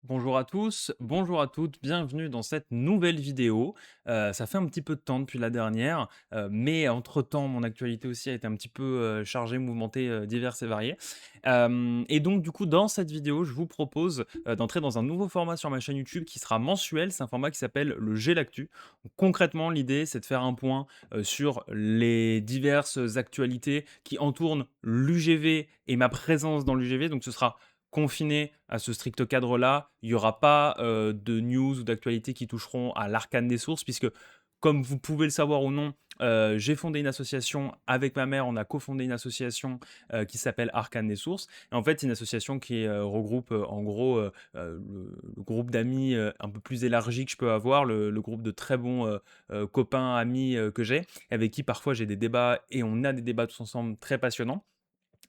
Bonjour à tous, bonjour à toutes, bienvenue dans cette nouvelle vidéo. Ça fait un petit peu de temps depuis la dernière, mais entre-temps, mon actualité aussi a été un petit peu, chargée, mouvementée, diverses et variées. Et donc du coup, dans cette vidéo, je vous propose, d'entrer dans un nouveau format sur ma chaîne YouTube qui sera mensuel. C'est un format qui s'appelle le G l'actu. Concrètement, l'idée, c'est de faire un point, sur les diverses actualités qui entourent l'UGV et ma présence dans l'UGV. Donc ce sera confiné à ce strict cadre-là. Il n'y aura pas de news ou d'actualités qui toucheront à l'arcane des sources, puisque, comme vous pouvez le savoir ou non, j'ai fondé une association avec ma mère. On a cofondé une association qui s'appelle Arcane des sources. Et en fait, c'est une association qui regroupe en gros le groupe d'amis un peu plus élargi que je peux avoir, le groupe de très bons copains, amis que j'ai, avec qui parfois j'ai des débats et on a des débats tous ensemble très passionnants.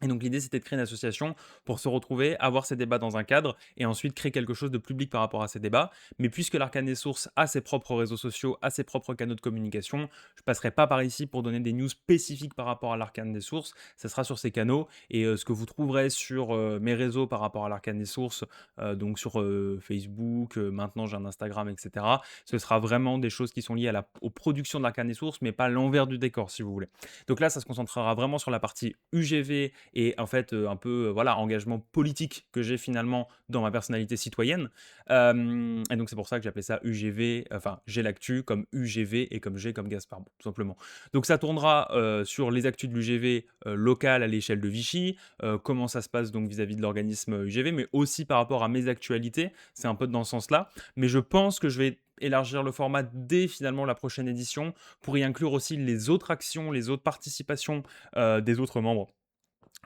Et donc l'idée, c'était de créer une association pour se retrouver, avoir ces débats dans un cadre et ensuite créer quelque chose de public par rapport à ces débats. Mais puisque l'Arcane des Sources a ses propres réseaux sociaux, a ses propres canaux de communication, je ne passerai pas par ici pour donner des news spécifiques par rapport à l'Arcane des Sources. Ça sera sur ces canaux. Et ce que vous trouverez sur mes réseaux par rapport à l'Arcane des Sources, donc sur Facebook, maintenant j'ai un Instagram, etc., ce sera vraiment des choses qui sont liées aux productions de l'Arcane des Sources, mais pas l'envers du décor, si vous voulez. Donc là, ça se concentrera vraiment sur la partie UGV et en fait un peu voilà, engagement politique que j'ai finalement dans ma personnalité citoyenne. Et donc c'est pour ça que j'appelais ça UGV, enfin j'ai l'actu comme UGV et comme G comme Gaspard, tout simplement. Donc ça tournera sur les actus de l'UGV local à l'échelle de Vichy, comment ça se passe donc vis-à-vis de l'organisme UGV, mais aussi par rapport à mes actualités, c'est un peu dans ce sens-là. Mais je pense que je vais élargir le format dès finalement la prochaine édition pour y inclure aussi les autres actions, les autres participations des autres membres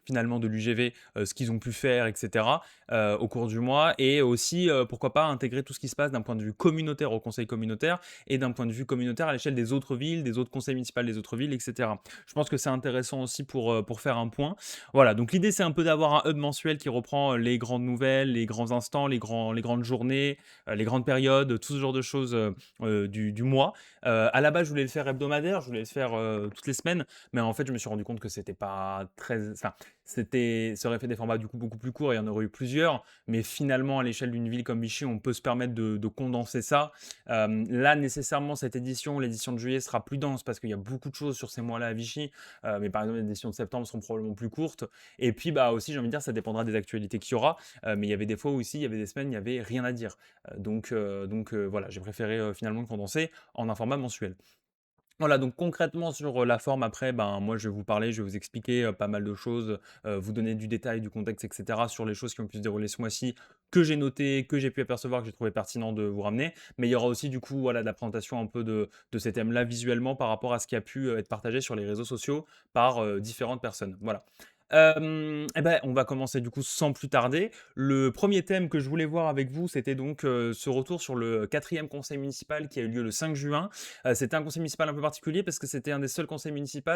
finalement de l'UGV, ce qu'ils ont pu faire, etc., au cours du mois, et aussi, pourquoi pas, intégrer tout ce qui se passe d'un point de vue communautaire au conseil communautaire, et d'un point de vue communautaire à l'échelle des autres villes, des autres conseils municipaux des autres villes, etc. Je pense que c'est intéressant aussi pour faire un point. Voilà, donc l'idée, c'est un peu d'avoir un hub mensuel qui reprend les grandes nouvelles, les grands instants, les grandes journées, les grandes périodes, tout ce genre de choses du mois. À la base, je voulais le faire hebdomadaire, je voulais le faire toutes les semaines, mais en fait, je me suis rendu compte que c'était pas très... Enfin, ça aurait fait des formats du coup beaucoup plus courts, et il y en aurait eu plusieurs, mais finalement à l'échelle d'une ville comme Vichy, on peut se permettre de condenser ça. Là, nécessairement, cette édition, l'édition de juillet, sera plus dense parce qu'il y a beaucoup de choses sur ces mois-là à Vichy, mais par exemple, les éditions de septembre seront probablement plus courtes. Et puis, bah aussi, j'ai envie de dire, ça dépendra des actualités qu'il y aura, mais il y avait des fois aussi, il y avait des semaines, il n'y avait rien à dire. Voilà, j'ai préféré finalement le condenser en un format mensuel. Voilà, donc concrètement sur la forme après, ben, moi je vais vous parler, je vais vous expliquer pas mal de choses, vous donner du détail, du contexte, etc., sur les choses qui ont pu se dérouler ce mois-ci, que j'ai noté, que j'ai pu apercevoir, que j'ai trouvé pertinent de vous ramener. Mais il y aura aussi du coup voilà, de la présentation un peu de ces thèmes-là visuellement par rapport à ce qui a pu être partagé sur les réseaux sociaux par différentes personnes. Voilà. Et ben, on va commencer du coup sans plus tarder. Le premier thème que je voulais voir avec vous, c'était donc ce retour sur le quatrième conseil municipal qui a eu lieu le 5 juin. C'était un conseil municipal un peu particulier parce que c'était un des seuls conseils municipaux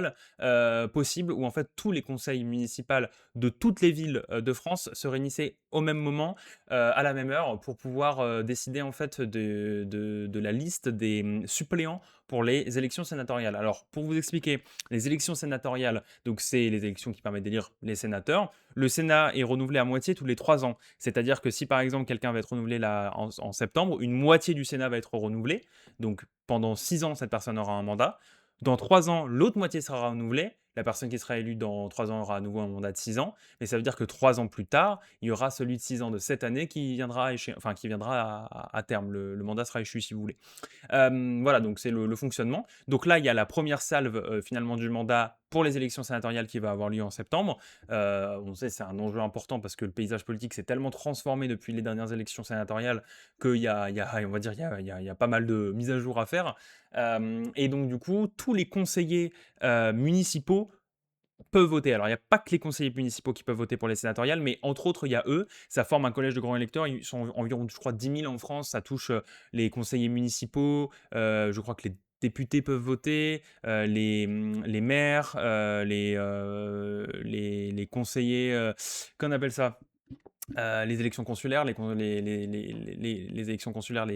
possibles où en fait tous les conseils municipaux de toutes les villes de France se réunissaient au même moment, à la même heure, pour pouvoir décider en fait de la liste des suppléants pour les élections sénatoriales. Alors, pour vous expliquer, les élections sénatoriales, donc c'est les élections qui permettent d'élire les sénateurs. Le Sénat est renouvelé à moitié tous les 3 ans. C'est-à-dire que si par exemple quelqu'un va être renouvelé là, en septembre, une moitié du Sénat va être renouvelée. Donc pendant 6 ans, cette personne aura un mandat. Dans 3 ans, l'autre moitié sera renouvelée. La personne qui sera élue dans 3 ans aura à nouveau un mandat de 6 ans. Mais ça veut dire que 3 ans plus tard, il y aura celui de 6 ans de cette année qui viendra, qui viendra à terme. Le mandat sera échu, si vous voulez. Voilà, donc c'est le fonctionnement. Donc là, il y a la première salve finalement du mandat pour les élections sénatoriales qui va avoir lieu en septembre. On sait c'est un enjeu important parce que le paysage politique s'est tellement transformé depuis les dernières élections sénatoriales on va dire, il y a pas mal de mises à jour à faire. Et donc du coup, tous les conseillers municipaux peuvent voter. Alors, il n'y a pas que les conseillers municipaux qui peuvent voter pour les sénatoriales, mais entre autres, il y a eux. Ça forme un collège de grands électeurs. Ils sont environ, je crois, 10 000 en France. Ça touche les conseillers municipaux. Je crois que les députés peuvent voter, les maires, les conseillers, qu'on appelle ça, les élections consulaires, les élections consulaires,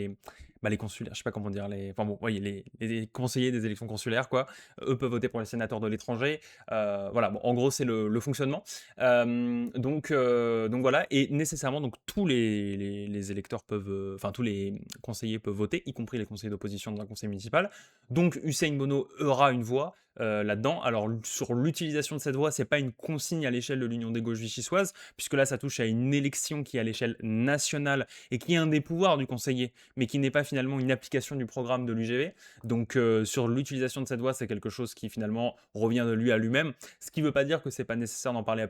bah, les consulaires, je sais pas comment dire, les enfin bon, oui, les conseillers des élections consulaires quoi, eux peuvent voter pour les sénateurs de l'étranger, voilà, bon, en gros, c'est le fonctionnement. Donc voilà et nécessairement donc tous les électeurs peuvent, enfin tous les conseillers peuvent voter, y compris les conseillers d'opposition dans un conseil municipal. Donc Hussein Bono aura une voix, là-dedans. Alors sur l'utilisation de cette voix, c'est pas une consigne à l'échelle de l'Union des gauches vichysoises, puisque là, ça touche à une élection qui est à l'échelle nationale et qui est un des pouvoirs du conseiller, mais qui n'est pas finalement une application du programme de l'UGV. Donc sur l'utilisation de cette voix, c'est quelque chose qui finalement revient de lui à lui-même. Ce qui ne veut pas dire que c'est pas nécessaire d'en parler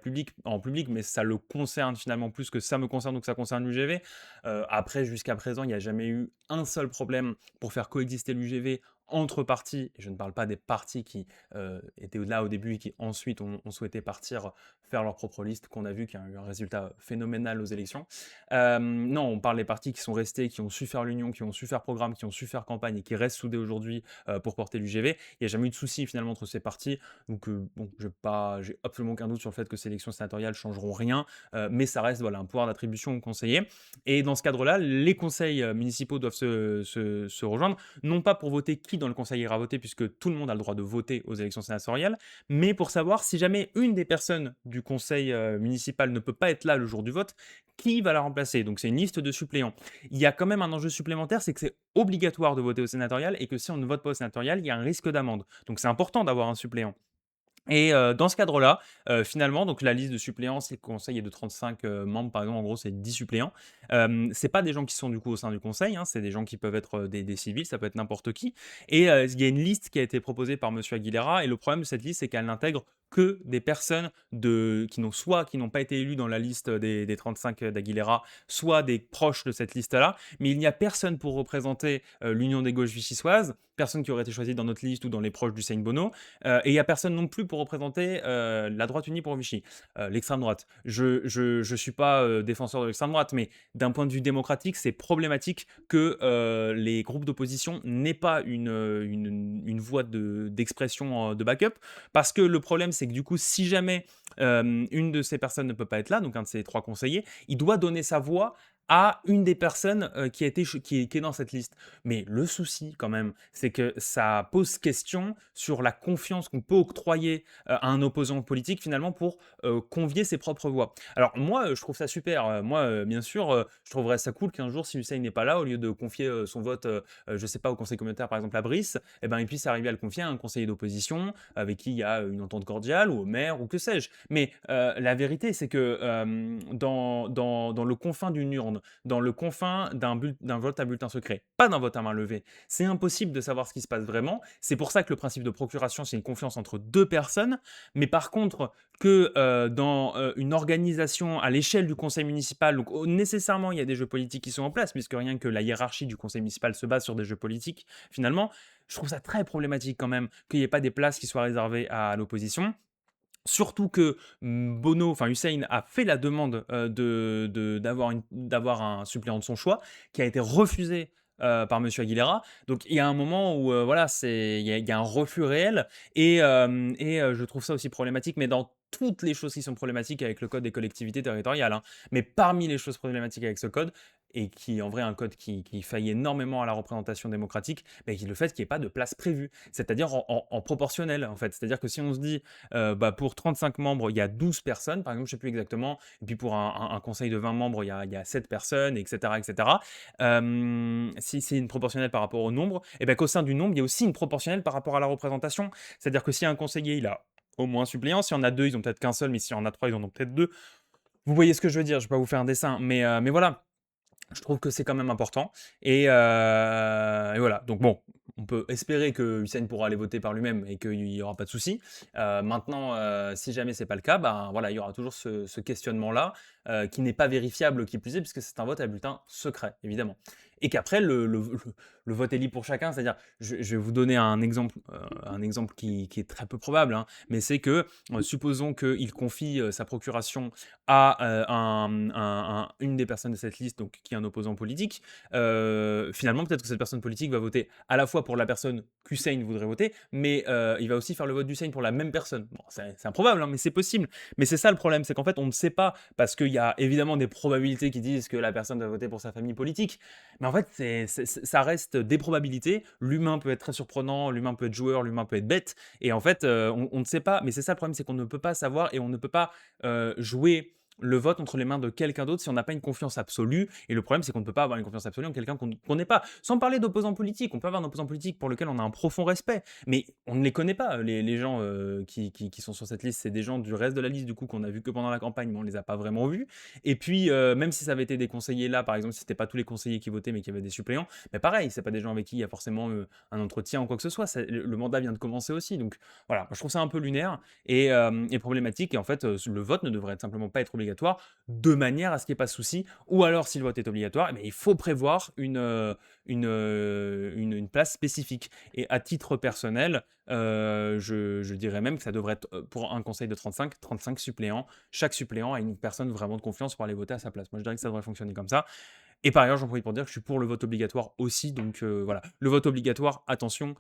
en public, mais ça le concerne finalement plus que ça me concerne ou que ça concerne l'UGV. Après, jusqu'à présent, il n'y a jamais eu un seul problème pour faire coexister l'UGV entre partis, et je ne parle pas des partis qui étaient là au début et qui ensuite ont souhaité partir faire leur propre liste, qu'on a vu qu'il y a eu un résultat phénoménal aux élections. Non, on parle des partis qui sont restés, qui ont su faire l'union, qui ont su faire programme, qui ont su faire campagne et qui restent soudés aujourd'hui pour porter l'UGV. Il n'y a jamais eu de souci finalement entre ces partis, donc bon, j'ai absolument aucun doute sur le fait que ces élections sénatoriales changeront rien, mais ça reste voilà, un pouvoir d'attribution aux conseillers. Et dans ce cadre-là, les conseils municipaux doivent se rejoindre, non pas pour voter qui dans le conseil ira voter, puisque tout le monde a le droit de voter aux élections sénatoriales, mais pour savoir si jamais une des personnes du conseil municipal ne peut pas être là le jour du vote, qui va la remplacer. Donc c'est une liste de suppléants. Il y a quand même un enjeu supplémentaire, c'est que c'est obligatoire de voter au sénatorial et que si on ne vote pas au sénatorial, il y a un risque d'amende. Donc c'est important d'avoir un suppléant. Et dans ce cadre-là, finalement, donc la liste de suppléants, si le conseil est de 35 membres, par exemple, en gros, c'est 10 suppléants. C'est pas des gens qui sont du coup au sein du conseil, hein, c'est des gens qui peuvent être des civils, ça peut être n'importe qui. Et il y a une liste qui a été proposée par Monsieur Aguilera, et le problème de cette liste, c'est qu'elle n'intègre que des personnes qui n'ont pas été élues dans la liste des 35 d'Aguilera, soit des proches de cette liste-là, mais il n'y a personne pour représenter l'Union des gauches vichysoises, personne qui aurait été choisi dans notre liste ou dans les proches du Seigne Bono. Et il n'y a personne non plus pour représenter la droite unie pour Vichy, l'extrême droite. Je suis pas défenseur de l'extrême droite, mais d'un point de vue démocratique, c'est problématique que les groupes d'opposition n'aient pas une voie d'expression de backup, parce que le problème, c'est que du coup, si jamais une de ces personnes ne peut pas être là, donc un de ces trois conseillers, il doit donner sa voix à une des personnes qui est dans cette liste. Mais le souci, quand même, c'est que ça pose question sur la confiance qu'on peut octroyer à un opposant politique, finalement, pour convier ses propres voix. Alors, moi, je trouve ça super. Moi, bien sûr, je trouverais ça cool qu'un jour, si Hussein n'est pas là, au lieu de confier son vote, je sais pas, au conseil communautaire, par exemple, à Brice, eh ben, il puisse arriver à le confier à un conseiller d'opposition avec qui il y a une entente cordiale, ou au maire, ou que sais-je. Mais la vérité, c'est que dans le confin d'une urne, dans le confin d'un vote à bulletin secret, pas d'un vote à main levée, c'est impossible de savoir ce qui se passe vraiment. C'est pour ça que le principe de procuration, c'est une confiance entre deux personnes. Mais par contre, que dans une organisation à l'échelle du conseil municipal, donc nécessairement il y a des jeux politiques qui sont en place, puisque rien que la hiérarchie du conseil municipal se base sur des jeux politiques, finalement, je trouve ça très problématique quand même qu'il n'y ait pas des places qui soient réservées à l'opposition. Surtout que Bono, enfin Hussein a fait la demande d'avoir un suppléant de son choix, qui a été refusé par Monsieur Aguilera. Donc il y a un moment où voilà, il y a un refus réel et je trouve ça aussi problématique, mais dans toutes les choses qui sont problématiques avec le code des collectivités territoriales, hein. Mais parmi les choses problématiques avec ce code, et qui en vrai un code qui faillit énormément à la représentation démocratique, bah, le fait qu'il n'y ait pas de place prévue, c'est-à-dire en proportionnel en fait. C'est-à-dire que si on se dit bah, pour 35 membres, il y a 12 personnes, par exemple, je ne sais plus exactement, et puis pour un conseil de 20 membres, il y a 7 personnes, etc. etc. Si c'est une proportionnelle par rapport au nombre, et bien qu'au sein du nombre, il y a aussi une proportionnelle par rapport à la représentation. C'est-à-dire que si un conseiller, il a au moins un suppléant, s'il y en a deux, ils ont peut-être qu'un seul, mais s'il y en a trois, ils en ont peut-être deux. Vous voyez ce que je veux dire, je ne vais pas vous faire un dessin, mais voilà. Je trouve que c'est quand même important. Et voilà. Donc bon, on peut espérer que Hussein pourra aller voter par lui-même et qu'il n'y aura pas de souci. Maintenant, si jamais c'est pas le cas, ben voilà, il y aura toujours ce questionnement-là qui n'est pas vérifiable, qui plus est, puisque c'est un vote à bulletin secret, évidemment. Et qu'après, le vote est libre pour chacun. C'est-à-dire, je vais vous donner un exemple qui est très peu probable, hein, mais c'est que, supposons qu'il confie sa procuration à une des personnes de cette liste, donc qui est un opposant politique, finalement, peut-être que cette personne politique va voter à la fois pour la personne qu'Hussein voudrait voter, mais il va aussi faire le vote d'Hussein pour la même personne. Bon, c'est improbable, hein, mais c'est possible. Mais c'est ça le problème, c'est qu'en fait, on ne sait pas, parce qu'il y a évidemment des probabilités qui disent que la personne va voter pour sa famille politique, mais en fait, ça reste des probabilités. L'humain peut être très surprenant, l'humain peut être joueur, l'humain peut être bête. Et en fait, on ne sait pas. Mais c'est ça le problème, c'est qu'on ne peut pas savoir et on ne peut pas jouer le vote entre les mains de quelqu'un d'autre si on n'a pas une confiance absolue. Et le problème, c'est qu'on ne peut pas avoir une confiance absolue en quelqu'un qu'on n'est pas. Sans parler d'opposants politiques, on peut avoir un opposant politique pour lequel on a un profond respect, mais on ne les connaît pas. Les gens qui sont sur cette liste, c'est des gens du reste de la liste, du coup, qu'on a vu que pendant la campagne, mais on les a pas vraiment vus. Et puis, même si ça avait été des conseillers là, par exemple, si c'était pas tous les conseillers qui votaient, mais qu'il y avait des suppléants, mais pareil, c'est pas des gens avec qui il y a forcément un entretien ou quoi que ce soit. Le mandat vient de commencer aussi. Donc voilà, je trouve ça un peu lunaire et problématique. Et en fait, le vote ne devrait simplement pas être obligatoire de manière à ce qu'il n'y ait pas de souci. Ou alors, si le vote est obligatoire, eh bien, il faut prévoir une place spécifique. Et à titre personnel, je dirais même que ça devrait être, pour un conseil de 35 suppléants. Chaque suppléant a une personne vraiment de confiance pour aller voter à sa place. Moi, je dirais que ça devrait fonctionner comme ça. Et par ailleurs, j'en profite pour dire que je suis pour le vote obligatoire aussi. Donc voilà, le vote obligatoire, attention,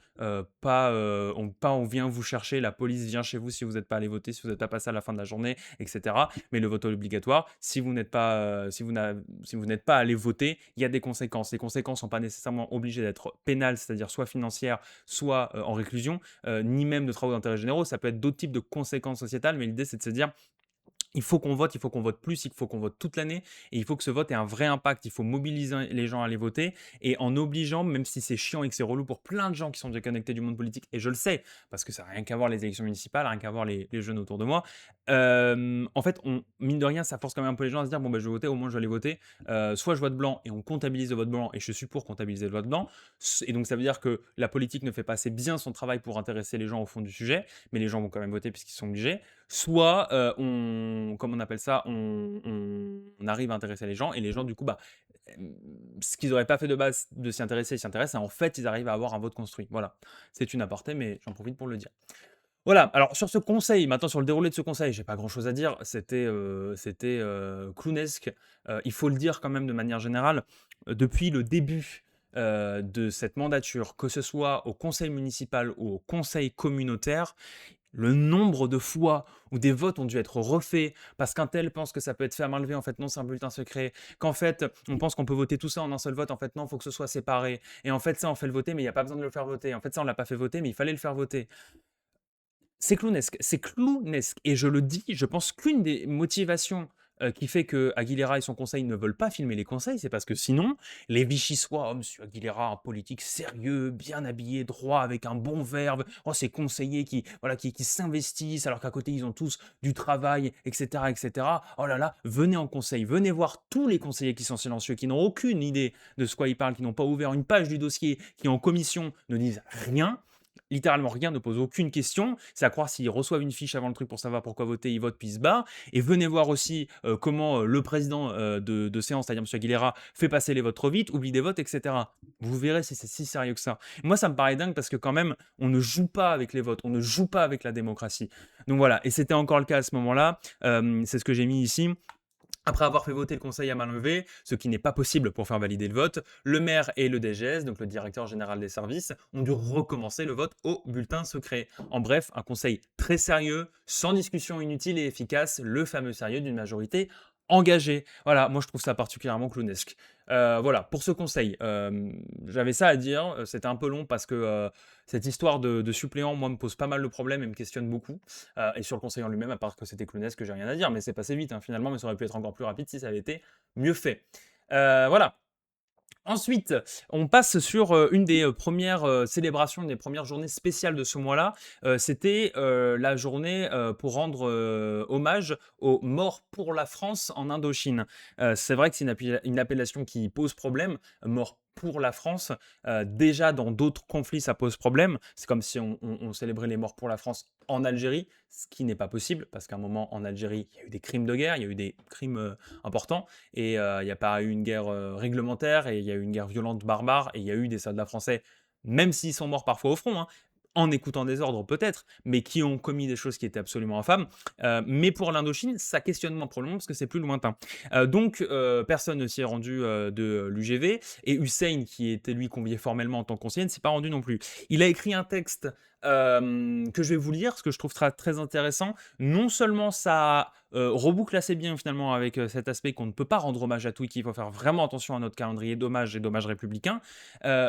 pas on vient vous chercher, la police vient chez vous si vous n'êtes pas allé voter, si vous n'êtes pas passé à la fin de la journée, etc. Mais le vote obligatoire, si vous n'êtes pas, si vous n'êtes pas allé voter, il y a des conséquences. Les conséquences ne sont pas nécessairement obligées d'être pénales, c'est-à-dire soit financières, soit en réclusion, ni même de travaux d'intérêt généraux. Ça peut être d'autres types de conséquences sociétales, mais l'idée c'est de se dire il faut qu'on vote plus, il faut qu'on vote toute l'année et il faut que ce vote ait un vrai impact. Il faut mobiliser les gens à aller voter et en obligeant, même si c'est chiant et que c'est relou pour plein de gens qui sont déconnectés du monde politique, et je le sais, parce que ça n'a rien qu'à voir les élections municipales, rien qu'à voir les jeunes autour de moi. En fait, mine de rien, ça force quand même un peu les gens à se dire bon, ben, je vais voter, au moins je vais aller voter. Soit je vote blanc et on comptabilise le vote blanc et je suis pour comptabiliser le vote blanc. Et donc ça veut dire que la politique ne fait pas assez bien son travail pour intéresser les gens au fond du sujet, mais les gens vont quand même voter puisqu'ils sont obligés. Soit comme on appelle ça, on arrive à intéresser les gens et les gens du coup, bah, ce qu'ils n'auraient pas fait de base de s'y intéresser, ils s'y intéressent et en fait, ils arrivent à avoir un vote construit. Voilà, c'est une aparté, mais j'en profite pour le dire. Voilà, alors sur ce conseil, maintenant sur le déroulé de ce conseil, j'ai pas grand-chose à dire. C'était clownesque. Il faut le dire quand même de manière générale, depuis le début de cette mandature, que ce soit au conseil municipal ou au conseil communautaire, le nombre de fois où des votes ont dû être refaits parce qu'un tel pense que ça peut être fait à main levée, en fait non, c'est un bulletin secret, qu'en fait on pense qu'on peut voter tout ça en un seul vote, en fait non, il faut que ce soit séparé, et en fait ça on fait le voter mais il n'y a pas besoin de le faire voter, en fait ça on l'a pas fait voter mais il fallait le faire voter. C'est clownesque, c'est clownesque. Et je le dis, je pense qu'une des motivations qui fait que Aguilera et son conseil ne veulent pas filmer les conseils, c'est parce que sinon, les Vichysois, oh, monsieur Aguilera, un politique sérieux, bien habillé, droit, avec un bon verbe, oh, ces conseillers qui, voilà, qui s'investissent alors qu'à côté ils ont tous du travail, etc., etc. Oh là là, venez en conseil, venez voir tous les conseillers qui sont silencieux, qui n'ont aucune idée de ce quoi ils parlent, qui n'ont pas ouvert une page du dossier, qui en commission ne disent rien. Littéralement rien, ne pose aucune question. C'est à croire s'ils reçoivent une fiche avant le truc pour savoir pourquoi voter, ils votent puis ils se barrent. Et venez voir aussi comment le président de séance, c'est-à-dire M. Aguilera, fait passer les votes trop vite, oublie des votes, etc. Vous verrez si c'est si sérieux que ça. Moi, ça me paraît dingue parce que quand même, on ne joue pas avec les votes, on ne joue pas avec la démocratie. Donc voilà, et c'était encore le cas à ce moment-là. C'est ce que j'ai mis ici. Après avoir fait voter le conseil à main levée, ce qui n'est pas possible pour faire valider le vote, le maire et le DGS, donc le directeur général des services, ont dû recommencer le vote au bulletin secret. En bref, un conseil très sérieux, sans discussion inutile et efficace, le fameux sérieux d'une majorité engagée. Voilà, moi je trouve ça particulièrement clownesque. Voilà, pour ce conseil, j'avais ça à dire, c'était un peu long parce que cette histoire de suppléant, moi, me pose pas mal de problèmes et me questionne beaucoup. Et sur le conseil en lui-même, à part que c'était clownesque, j'ai rien à dire, mais c'est passé vite, hein, finalement, mais ça aurait pu être encore plus rapide si ça avait été mieux fait. Voilà. Ensuite, on passe sur une des premières célébrations, une des premières journées spéciales de ce mois-là. C'était la journée pour rendre hommage aux morts pour la France en Indochine. C'est vrai que c'est une appellation qui pose problème, mort pour la France. Déjà, dans d'autres conflits, ça pose problème. C'est comme si on célébrait les morts pour la France en Algérie, ce qui n'est pas possible, parce qu'à un moment, en Algérie, il y a eu des crimes de guerre, il y a eu des crimes importants, et il n'y a pas eu une guerre réglementaire, et il y a eu une guerre violente, barbare, et il y a eu des soldats français, même s'ils sont morts parfois au front, hein, en écoutant des ordres peut-être, mais qui ont commis des choses qui étaient absolument infâmes. Mais pour l'Indochine, ça questionne moins probablement parce que c'est plus lointain. Donc, personne ne s'y est rendu de l'UGV, et Hussein, qui était lui convié formellement en tant que conseiller, ne s'est pas rendu non plus. Il a écrit un texte que je vais vous lire, ce que je trouve très, très intéressant. Non seulement ça reboucle assez bien finalement avec, cet aspect qu'on ne peut pas rendre hommage à tout et qu'il faut faire vraiment attention à notre calendrier d'hommage et d'hommage républicain,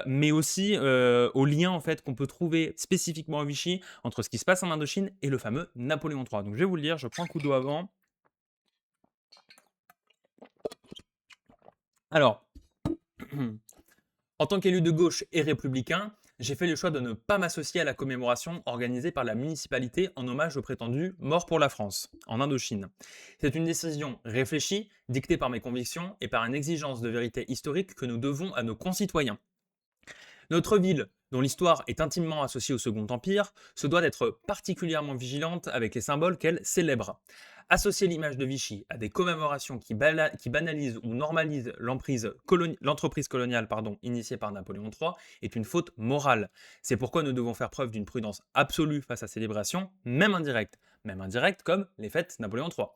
mais aussi, aux liens en fait qu'on peut trouver spécifiquement à Vichy entre ce qui se passe en Indochine et le fameux Napoléon III. Donc je vais vous le dire, je prends un coup d'eau avant. Alors, en tant qu'élu de gauche et républicain, j'ai fait le choix de ne pas m'associer à la commémoration organisée par la municipalité en hommage aux prétendus morts pour la France, en Indochine. C'est une décision réfléchie, dictée par mes convictions et par une exigence de vérité historique que nous devons à nos concitoyens. Notre ville, dont l'histoire est intimement associée au Second Empire, se doit d'être particulièrement vigilante avec les symboles qu'elle célèbre. Associer l'image de Vichy à des commémorations qui banalisent ou normalisent l'entreprise coloniale initiée par Napoléon III est une faute morale. C'est pourquoi nous devons faire preuve d'une prudence absolue face à ces célébrations, même indirectes comme les fêtes Napoléon III.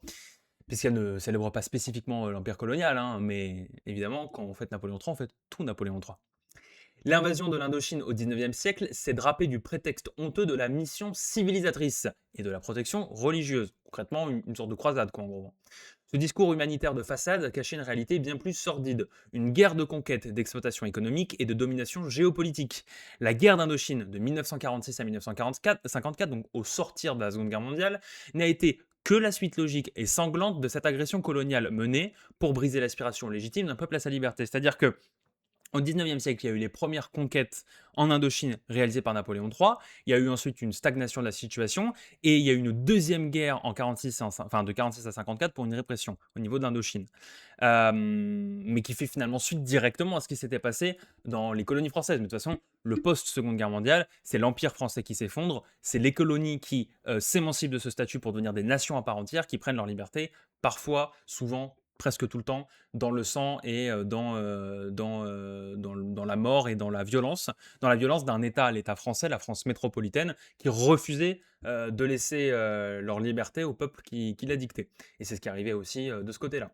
Puisqu'elle ne célèbre pas spécifiquement l'Empire colonial, hein, mais évidemment, quand on fête Napoléon III, on fête tout Napoléon III. L'invasion de l'Indochine au XIXe siècle s'est drapée du prétexte honteux de la mission civilisatrice et de la protection religieuse. Concrètement, une sorte de croisade, quoi, en gros. Ce discours humanitaire de façade cachait une réalité bien plus sordide, une guerre de conquête, d'exploitation économique et de domination géopolitique. La guerre d'Indochine de 1946 à 1954, donc au sortir de la Seconde Guerre mondiale, n'a été que la suite logique et sanglante de cette agression coloniale menée pour briser l'aspiration légitime d'un peuple à sa liberté. C'est-à-dire que au XIXe siècle, il y a eu les premières conquêtes en Indochine réalisées par Napoléon III. Il y a eu ensuite une stagnation de la situation et il y a eu une deuxième guerre en 46, de 46 à 54 pour une répression au niveau de l'Indochine. Mais qui fait finalement suite directement à ce qui s'était passé dans les colonies françaises. Mais de toute façon, le post-Seconde Guerre mondiale, c'est l'Empire français qui s'effondre, c'est les colonies qui s'émancipent de ce statut pour devenir des nations à part entière, qui prennent leur liberté, parfois, souvent, presque tout le temps, dans le sang et dans la mort et dans la violence d'un État, l'État français, la France métropolitaine, qui refusait de laisser leur liberté au peuple qui l'a dicté. Et c'est ce qui arrivait aussi de ce côté-là.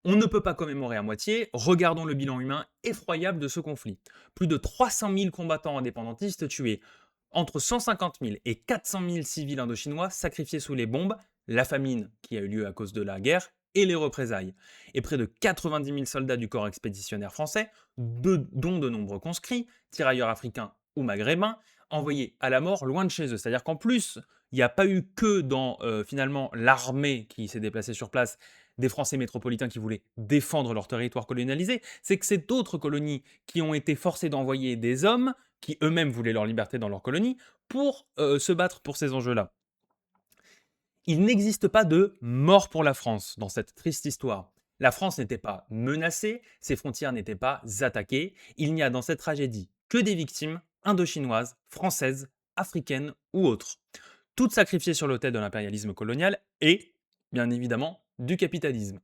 On ne peut pas commémorer à moitié, regardons le bilan humain effroyable de ce conflit. Plus de 300 000 combattants indépendantistes tués, entre 150 000 et 400 000 civils indochinois sacrifiés sous les bombes, la famine qui a eu lieu à cause de la guerre et les représailles. Et près de 90 000 soldats du corps expéditionnaire français, dont de nombreux conscrits, tirailleurs africains ou maghrébins, envoyés à la mort loin de chez eux. C'est-à-dire qu'en plus, il n'y a pas eu que dans finalement l'armée qui s'est déplacée sur place des Français métropolitains qui voulaient défendre leur territoire colonialisé, c'est que c'est d'autres colonies qui ont été forcées d'envoyer des hommes qui eux-mêmes voulaient leur liberté dans leur colonie pour se battre pour ces enjeux-là. Il n'existe pas de mort pour la France dans cette triste histoire. La France n'était pas menacée, ses frontières n'étaient pas attaquées. Il n'y a dans cette tragédie que des victimes indochinoises, françaises, africaines ou autres. Toutes sacrifiées sur l'autel de l'impérialisme colonial et, bien évidemment, du capitalisme.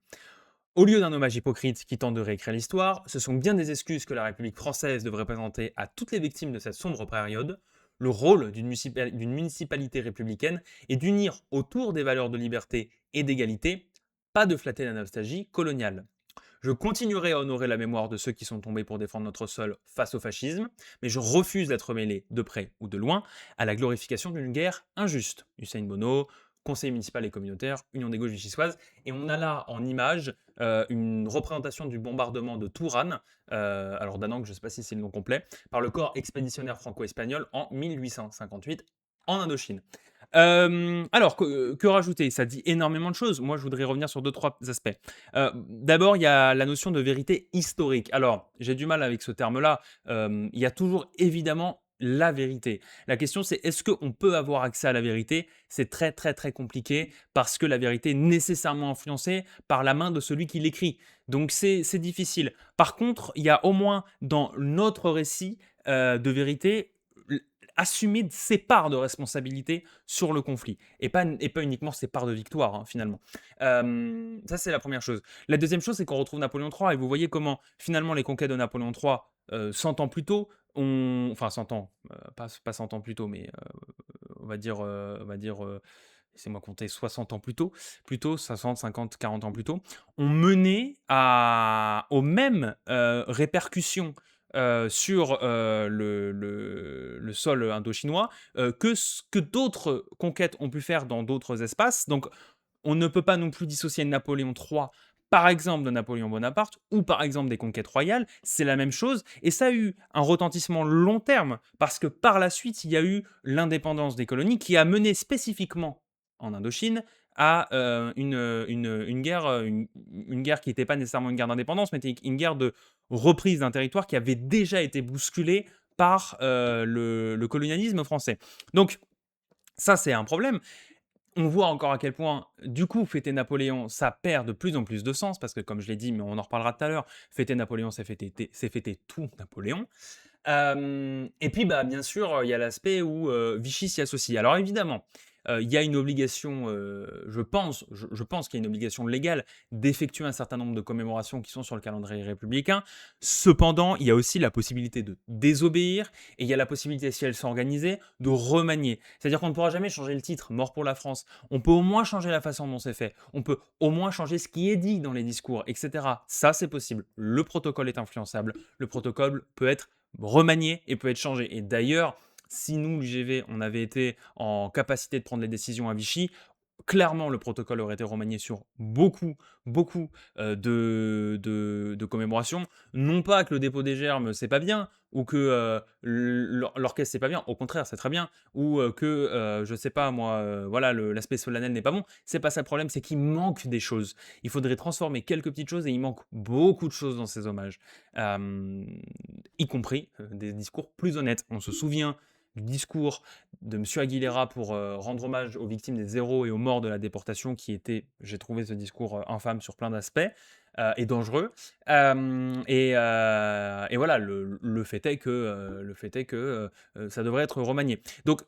Au lieu d'un hommage hypocrite qui tente de réécrire l'histoire, ce sont bien des excuses que la République française devrait présenter à toutes les victimes de cette sombre période. Le rôle d'une municipalité républicaine est d'unir autour des valeurs de liberté et d'égalité, pas de flatter la nostalgie coloniale. Je continuerai à honorer la mémoire de ceux qui sont tombés pour défendre notre sol face au fascisme, mais je refuse d'être mêlé, de près ou de loin, à la glorification d'une guerre injuste. Hussein Bono, conseiller municipal et communautaire, Union des gauches vichysoises. Et on a là en image une représentation du bombardement de Tourane, alors Danang, je ne sais pas si c'est le nom complet, par le corps expéditionnaire franco-espagnol en 1858 en Indochine. Alors, que rajouter? Ça dit énormément de choses. Moi, je voudrais revenir sur 2-3 aspects. D'abord, il y a la notion de vérité historique. Alors, j'ai du mal avec ce terme-là. Il y a toujours évidemment la vérité. La question, c'est est-ce qu'on peut avoir accès à la vérité? C'est très, très, très compliqué parce que la vérité est nécessairement influencée par la main de celui qui l'écrit. Donc, c'est difficile. Par contre, il y a au moins dans notre récit de vérité assumer ses parts de responsabilité sur le conflit et pas uniquement ses parts de victoire, hein, finalement. Ça, c'est la première chose. La deuxième chose, c'est qu'on retrouve Napoléon III et vous voyez comment finalement les conquêtes de Napoléon III 100 ans plus tôt, enfin 100 ans, pas 100 ans plus tôt, mais on va dire, laissez-moi compter 60 ans plus tôt 60, 50, 40 ans plus tôt, ont mené aux mêmes répercussions sur le sol indochinois que ce que d'autres conquêtes ont pu faire dans d'autres espaces. Donc, On ne peut pas non plus dissocier Napoléon III, par exemple, de Napoléon Bonaparte ou par exemple des conquêtes royales. C'est la même chose et ça a eu un retentissement long terme parce que par la suite, il y a eu l'indépendance des colonies qui a mené spécifiquement en Indochine à une guerre qui n'était pas nécessairement une guerre d'indépendance, mais était une guerre de reprise d'un territoire qui avait déjà été bousculé par le colonialisme français. Donc, ça, c'est un problème. On voit encore à quel point, du coup, fêter Napoléon, ça perd de plus en plus de sens, parce que comme je l'ai dit, mais on en reparlera tout à l'heure, fêter Napoléon, c'est fêter tout Napoléon. Et puis, bah, bien sûr, il y a l'aspect où Vichy s'y associe. Alors évidemment, il y a une obligation, je pense qu'il y a une obligation légale d'effectuer un certain nombre de commémorations qui sont sur le calendrier républicain. Cependant, il y a aussi la possibilité de désobéir et il y a la possibilité, si elles sont organisées, de remanier. C'est-à-dire qu'on ne pourra jamais changer le titre «Mort pour la France». On peut au moins changer la façon dont c'est fait. On peut au moins changer ce qui est dit dans les discours, etc. Ça, c'est possible. Le protocole est influençable. Le protocole peut être remanié et peut être changé. Et d'ailleurs, si nous, l'UGV, on avait été en capacité de prendre les décisions à Vichy, clairement, le protocole aurait été remanié sur beaucoup, beaucoup de commémorations. Non pas que le dépôt des germes, c'est pas bien, ou que l'orchestre, c'est pas bien. Au contraire, c'est très bien. Ou que, je sais pas moi, voilà, l'aspect solennel n'est pas bon. C'est pas ça le problème, c'est qu'il manque des choses. Il faudrait transformer quelques petites choses et il manque beaucoup de choses dans ces hommages. Y compris des discours plus honnêtes. On se souvient du discours de M. Aguilera pour rendre hommage aux victimes des héros et aux morts de la déportation, qui était, j'ai trouvé ce discours infâme sur plein d'aspects et dangereux. Et voilà, le fait est que, ça devrait être remanié. Donc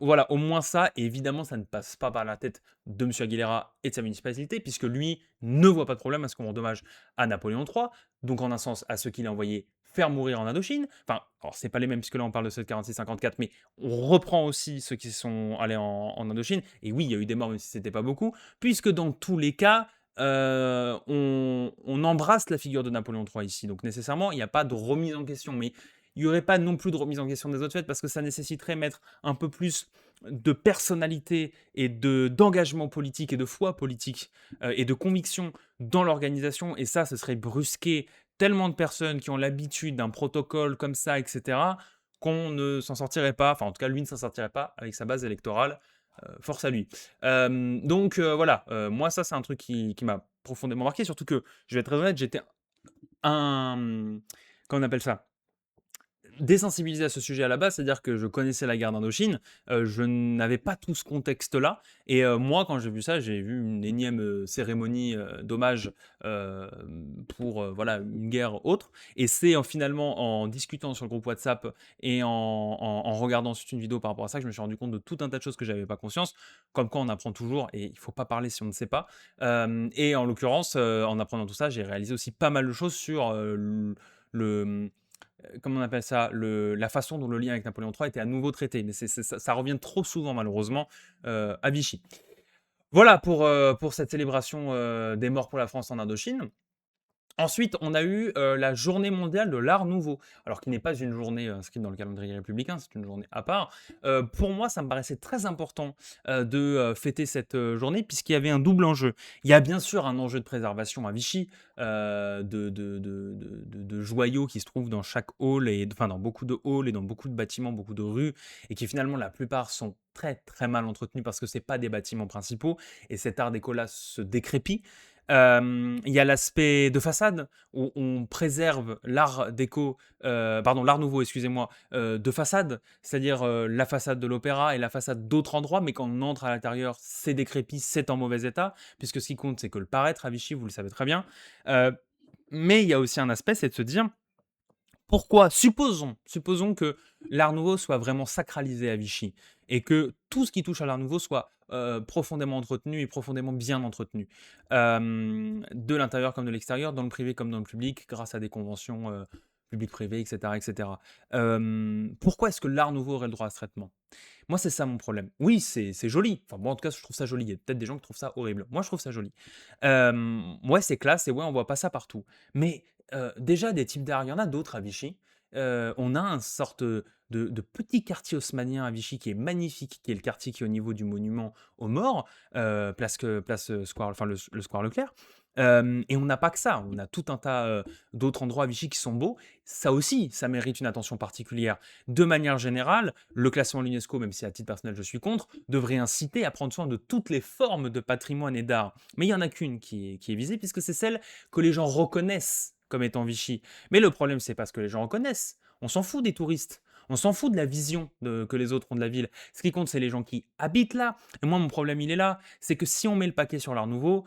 voilà, au moins ça, et évidemment, ça ne passe pas par la tête de M. Aguilera et de sa municipalité, puisque lui ne voit pas de problème à ce qu'on rende hommage à Napoléon III, donc en un sens à ceux qu'il a envoyés faire mourir en Indochine. Enfin, alors c'est pas les mêmes puisque là on parle de ceux de 46-54, mais on reprend aussi ceux qui sont allés en Indochine. Et oui, il y a eu des morts, même si c'était pas beaucoup, puisque dans tous les cas, on embrasse la figure de Napoléon III ici. Donc nécessairement, il n'y a pas de remise en question. Mais il n'y aurait pas non plus de remise en question des autres fêtes parce que ça nécessiterait mettre un peu plus de personnalité et d'engagement politique et de foi politique et de conviction dans l'organisation. Et ça, ce serait brusquer tellement de personnes qui ont l'habitude d'un protocole comme ça, etc., qu'on ne s'en sortirait pas, enfin en tout cas lui ne s'en sortirait pas avec sa base électorale, force à lui. Donc voilà, moi ça c'est un truc qui m'a profondément marqué, surtout que, je vais être très honnête, j'étais un, comment on appelle ça, désensibilisé à ce sujet à la base, c'est-à-dire que je connaissais la guerre d'Indochine, je n'avais pas tout ce contexte-là et moi, quand j'ai vu ça, j'ai vu une énième, cérémonie, d'hommage, pour, voilà, une guerre autre et c'est finalement en discutant sur le groupe WhatsApp et en regardant ensuite une vidéo par rapport à ça que je me suis rendu compte de tout un tas de choses que j'avais pas conscience, comme quoi on apprend toujours et il faut pas parler si on ne sait pas. Et en l'occurrence, en apprenant tout ça, j'ai réalisé aussi pas mal de choses sur, le comment on appelle ça? La façon dont le lien avec Napoléon III était à nouveau traité, mais ça revient trop souvent malheureusement, à Vichy. Voilà pour cette célébration, des morts pour la France en Indochine. Ensuite, on a eu, la journée mondiale de l'Art nouveau, alors qui n'est pas une journée, inscrite dans le calendrier républicain, c'est une journée à part. Pour moi, ça me paraissait très important, de, fêter cette, journée puisqu'il y avait un double enjeu. Il y a bien sûr un enjeu de préservation à Vichy, de joyaux qui se trouvent dans chaque hall et enfin dans beaucoup de halls et dans beaucoup de bâtiments, beaucoup de rues et qui finalement la plupart sont très, très mal entretenus parce que c'est pas des bâtiments principaux et cet art déco-là se décrépit. Il y a l'aspect de façade où on préserve l'art déco, pardon, l'art nouveau, excusez-moi, de façade, c'est-à-dire la façade de l'opéra et la façade d'autres endroits, mais quand on entre à l'intérieur, c'est décrépit, c'est en mauvais état, puisque ce qui compte, c'est que le paraître à Vichy, vous le savez très bien. Euh, mais il y a aussi un aspect, c'est de se dire, pourquoi? Supposons que l'Art Nouveau soit vraiment sacralisé à Vichy et que tout ce qui touche à l'Art Nouveau soit profondément entretenu et profondément bien entretenu, de l'intérieur comme de l'extérieur, dans le privé comme dans le public, grâce à des conventions public-privé, etc., etc. Pourquoi est-ce que l'Art Nouveau aurait le droit à ce traitement? Moi, c'est ça mon problème. Oui, c'est joli. Enfin, moi, en tout cas, je trouve ça joli. Il y a peut-être des gens qui trouvent ça horrible. Moi, je trouve ça joli. Ouais, c'est classe et ouais, on voit pas ça partout. Mais déjà, des types d'art, il y en a d'autres à Vichy. On a un sorte de petits quartiers haussmanniens à Vichy qui est magnifique, qui est le quartier qui est au niveau du monument aux morts, square, enfin le square Leclerc. Et on n'a pas que ça, on a tout un tas d'autres endroits à Vichy qui sont beaux. Ça aussi, ça mérite une attention particulière. De manière générale, le classement de l'UNESCO, même si à titre personnel je suis contre, devrait inciter à prendre soin de toutes les formes de patrimoine et d'art. Mais il y en a qu'une qui est visée, puisque c'est celle que les gens reconnaissent comme étant Vichy. Mais le problème, c'est pas ce que les gens reconnaissent. On s'en fout des touristes. On s'en fout de la vision que les autres ont de la ville. Ce qui compte, c'est les gens qui habitent là. Et moi, mon problème, il est là. C'est que si on met le paquet sur l'art nouveau,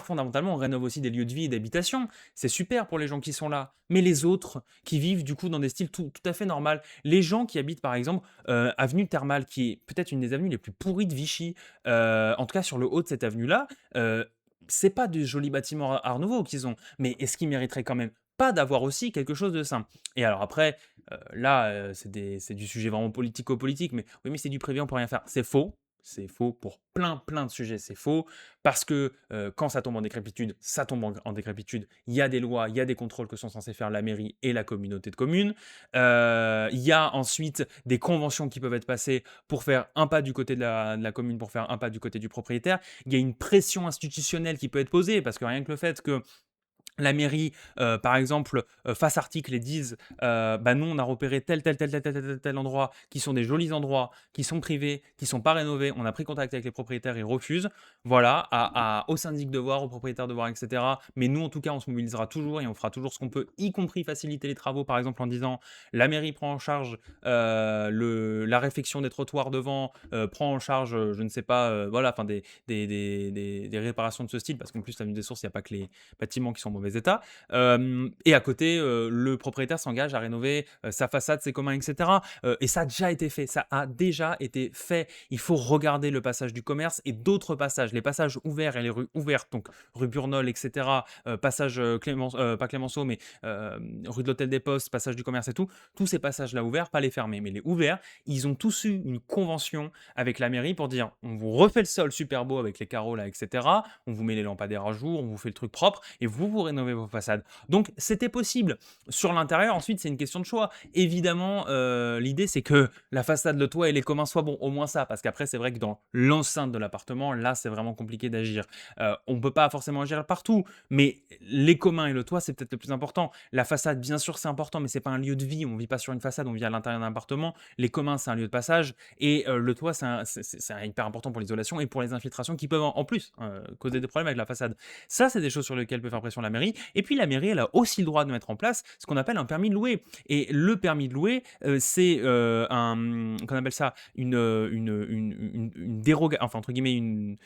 fondamentalement, on rénove aussi des lieux de vie et d'habitation. C'est super pour les gens qui sont là. Mais les autres, qui vivent du coup dans des styles tout à fait normaux, les gens qui habitent par exemple avenue Thermale, qui est peut-être une des avenues les plus pourries de Vichy, en tout cas sur le haut de cette avenue-là, c'est pas de jolis bâtiments Art Nouveau qu'ils ont, mais est-ce qu'ils mériteraient quand même pas d'avoir aussi quelque chose de simple? Et alors après, là, c'est du sujet vraiment politico-politique, mais oui, mais c'est du privé, on peut rien faire. C'est faux. C'est faux pour plein de sujets, c'est faux. Parce que quand ça tombe en décrépitude, ça tombe en décrépitude. Il y a des lois, il y a des contrôles que sont censés faire la mairie et la communauté de communes. Il y a ensuite des conventions qui peuvent être passées pour faire un pas du côté de la commune, pour faire un pas du côté du propriétaire. Il y a une pression institutionnelle qui peut être posée, parce que rien que le fait que la mairie, par exemple, fasse article et dise bah, nous, on a repéré tel endroit, qui sont des jolis endroits, qui sont privés, qui sont pas rénovés. On a pris contact avec les propriétaires, ils refusent. Voilà, au syndic de voir, aux propriétaires de voir, etc. Mais nous, en tout cas, on se mobilisera toujours et on fera toujours ce qu'on peut, y compris faciliter les travaux, par exemple en disant la mairie prend en charge la réfection des trottoirs devant, prend en charge, je ne sais pas, voilà, enfin des réparations de ce style, parce qu'en plus, l'avenue des Sources, il n'y a pas que les bâtiments qui sont en mauvais état. Et à côté, le propriétaire s'engage à rénover sa façade, ses communs, etc. Et ça a déjà été fait. Ça a déjà été fait. Il faut regarder le passage du commerce et d'autres passages, les passages ouverts et les rues ouvertes, donc rue Burnol, etc. Passage pas Clémenceau, mais rue de l'Hôtel des Postes, passage du commerce et tout. Tous ces passages-là ouverts, pas les fermés, mais les ouverts, ils ont tous eu une convention avec la mairie pour dire on vous refait le sol super beau avec les carreaux là, etc. On vous met les lampadaires à jour, on vous fait le truc propre et vous rénovez vos façades. Donc c'était possible. Sur l'intérieur, ensuite, c'est une question de choix. Évidemment, l'idée c'est que la façade, le toit et les communs soient bons, au moins ça, parce qu'après c'est vrai que dans l'enceinte de l'appartement, là c'est vraiment compliqué d'agir. On ne peut pas forcément agir partout, mais les communs et le toit c'est peut-être le plus important. La façade, bien sûr, c'est important, mais c'est pas un lieu de vie. On vit pas sur une façade, on vit à l'intérieur d'un appartement. Les communs, c'est un lieu de passage, et le toit, c'est hyper important pour l'isolation et pour les infiltrations qui peuvent en plus causer des problèmes avec la façade. Ça, c'est des choses sur lesquelles peut faire pression la mairie. Et puis la mairie, elle a aussi le droit de mettre en place ce qu'on appelle un permis de louer. Et le permis de louer, c'est qu'on appelle ça une dérogation, enfin entre guillemets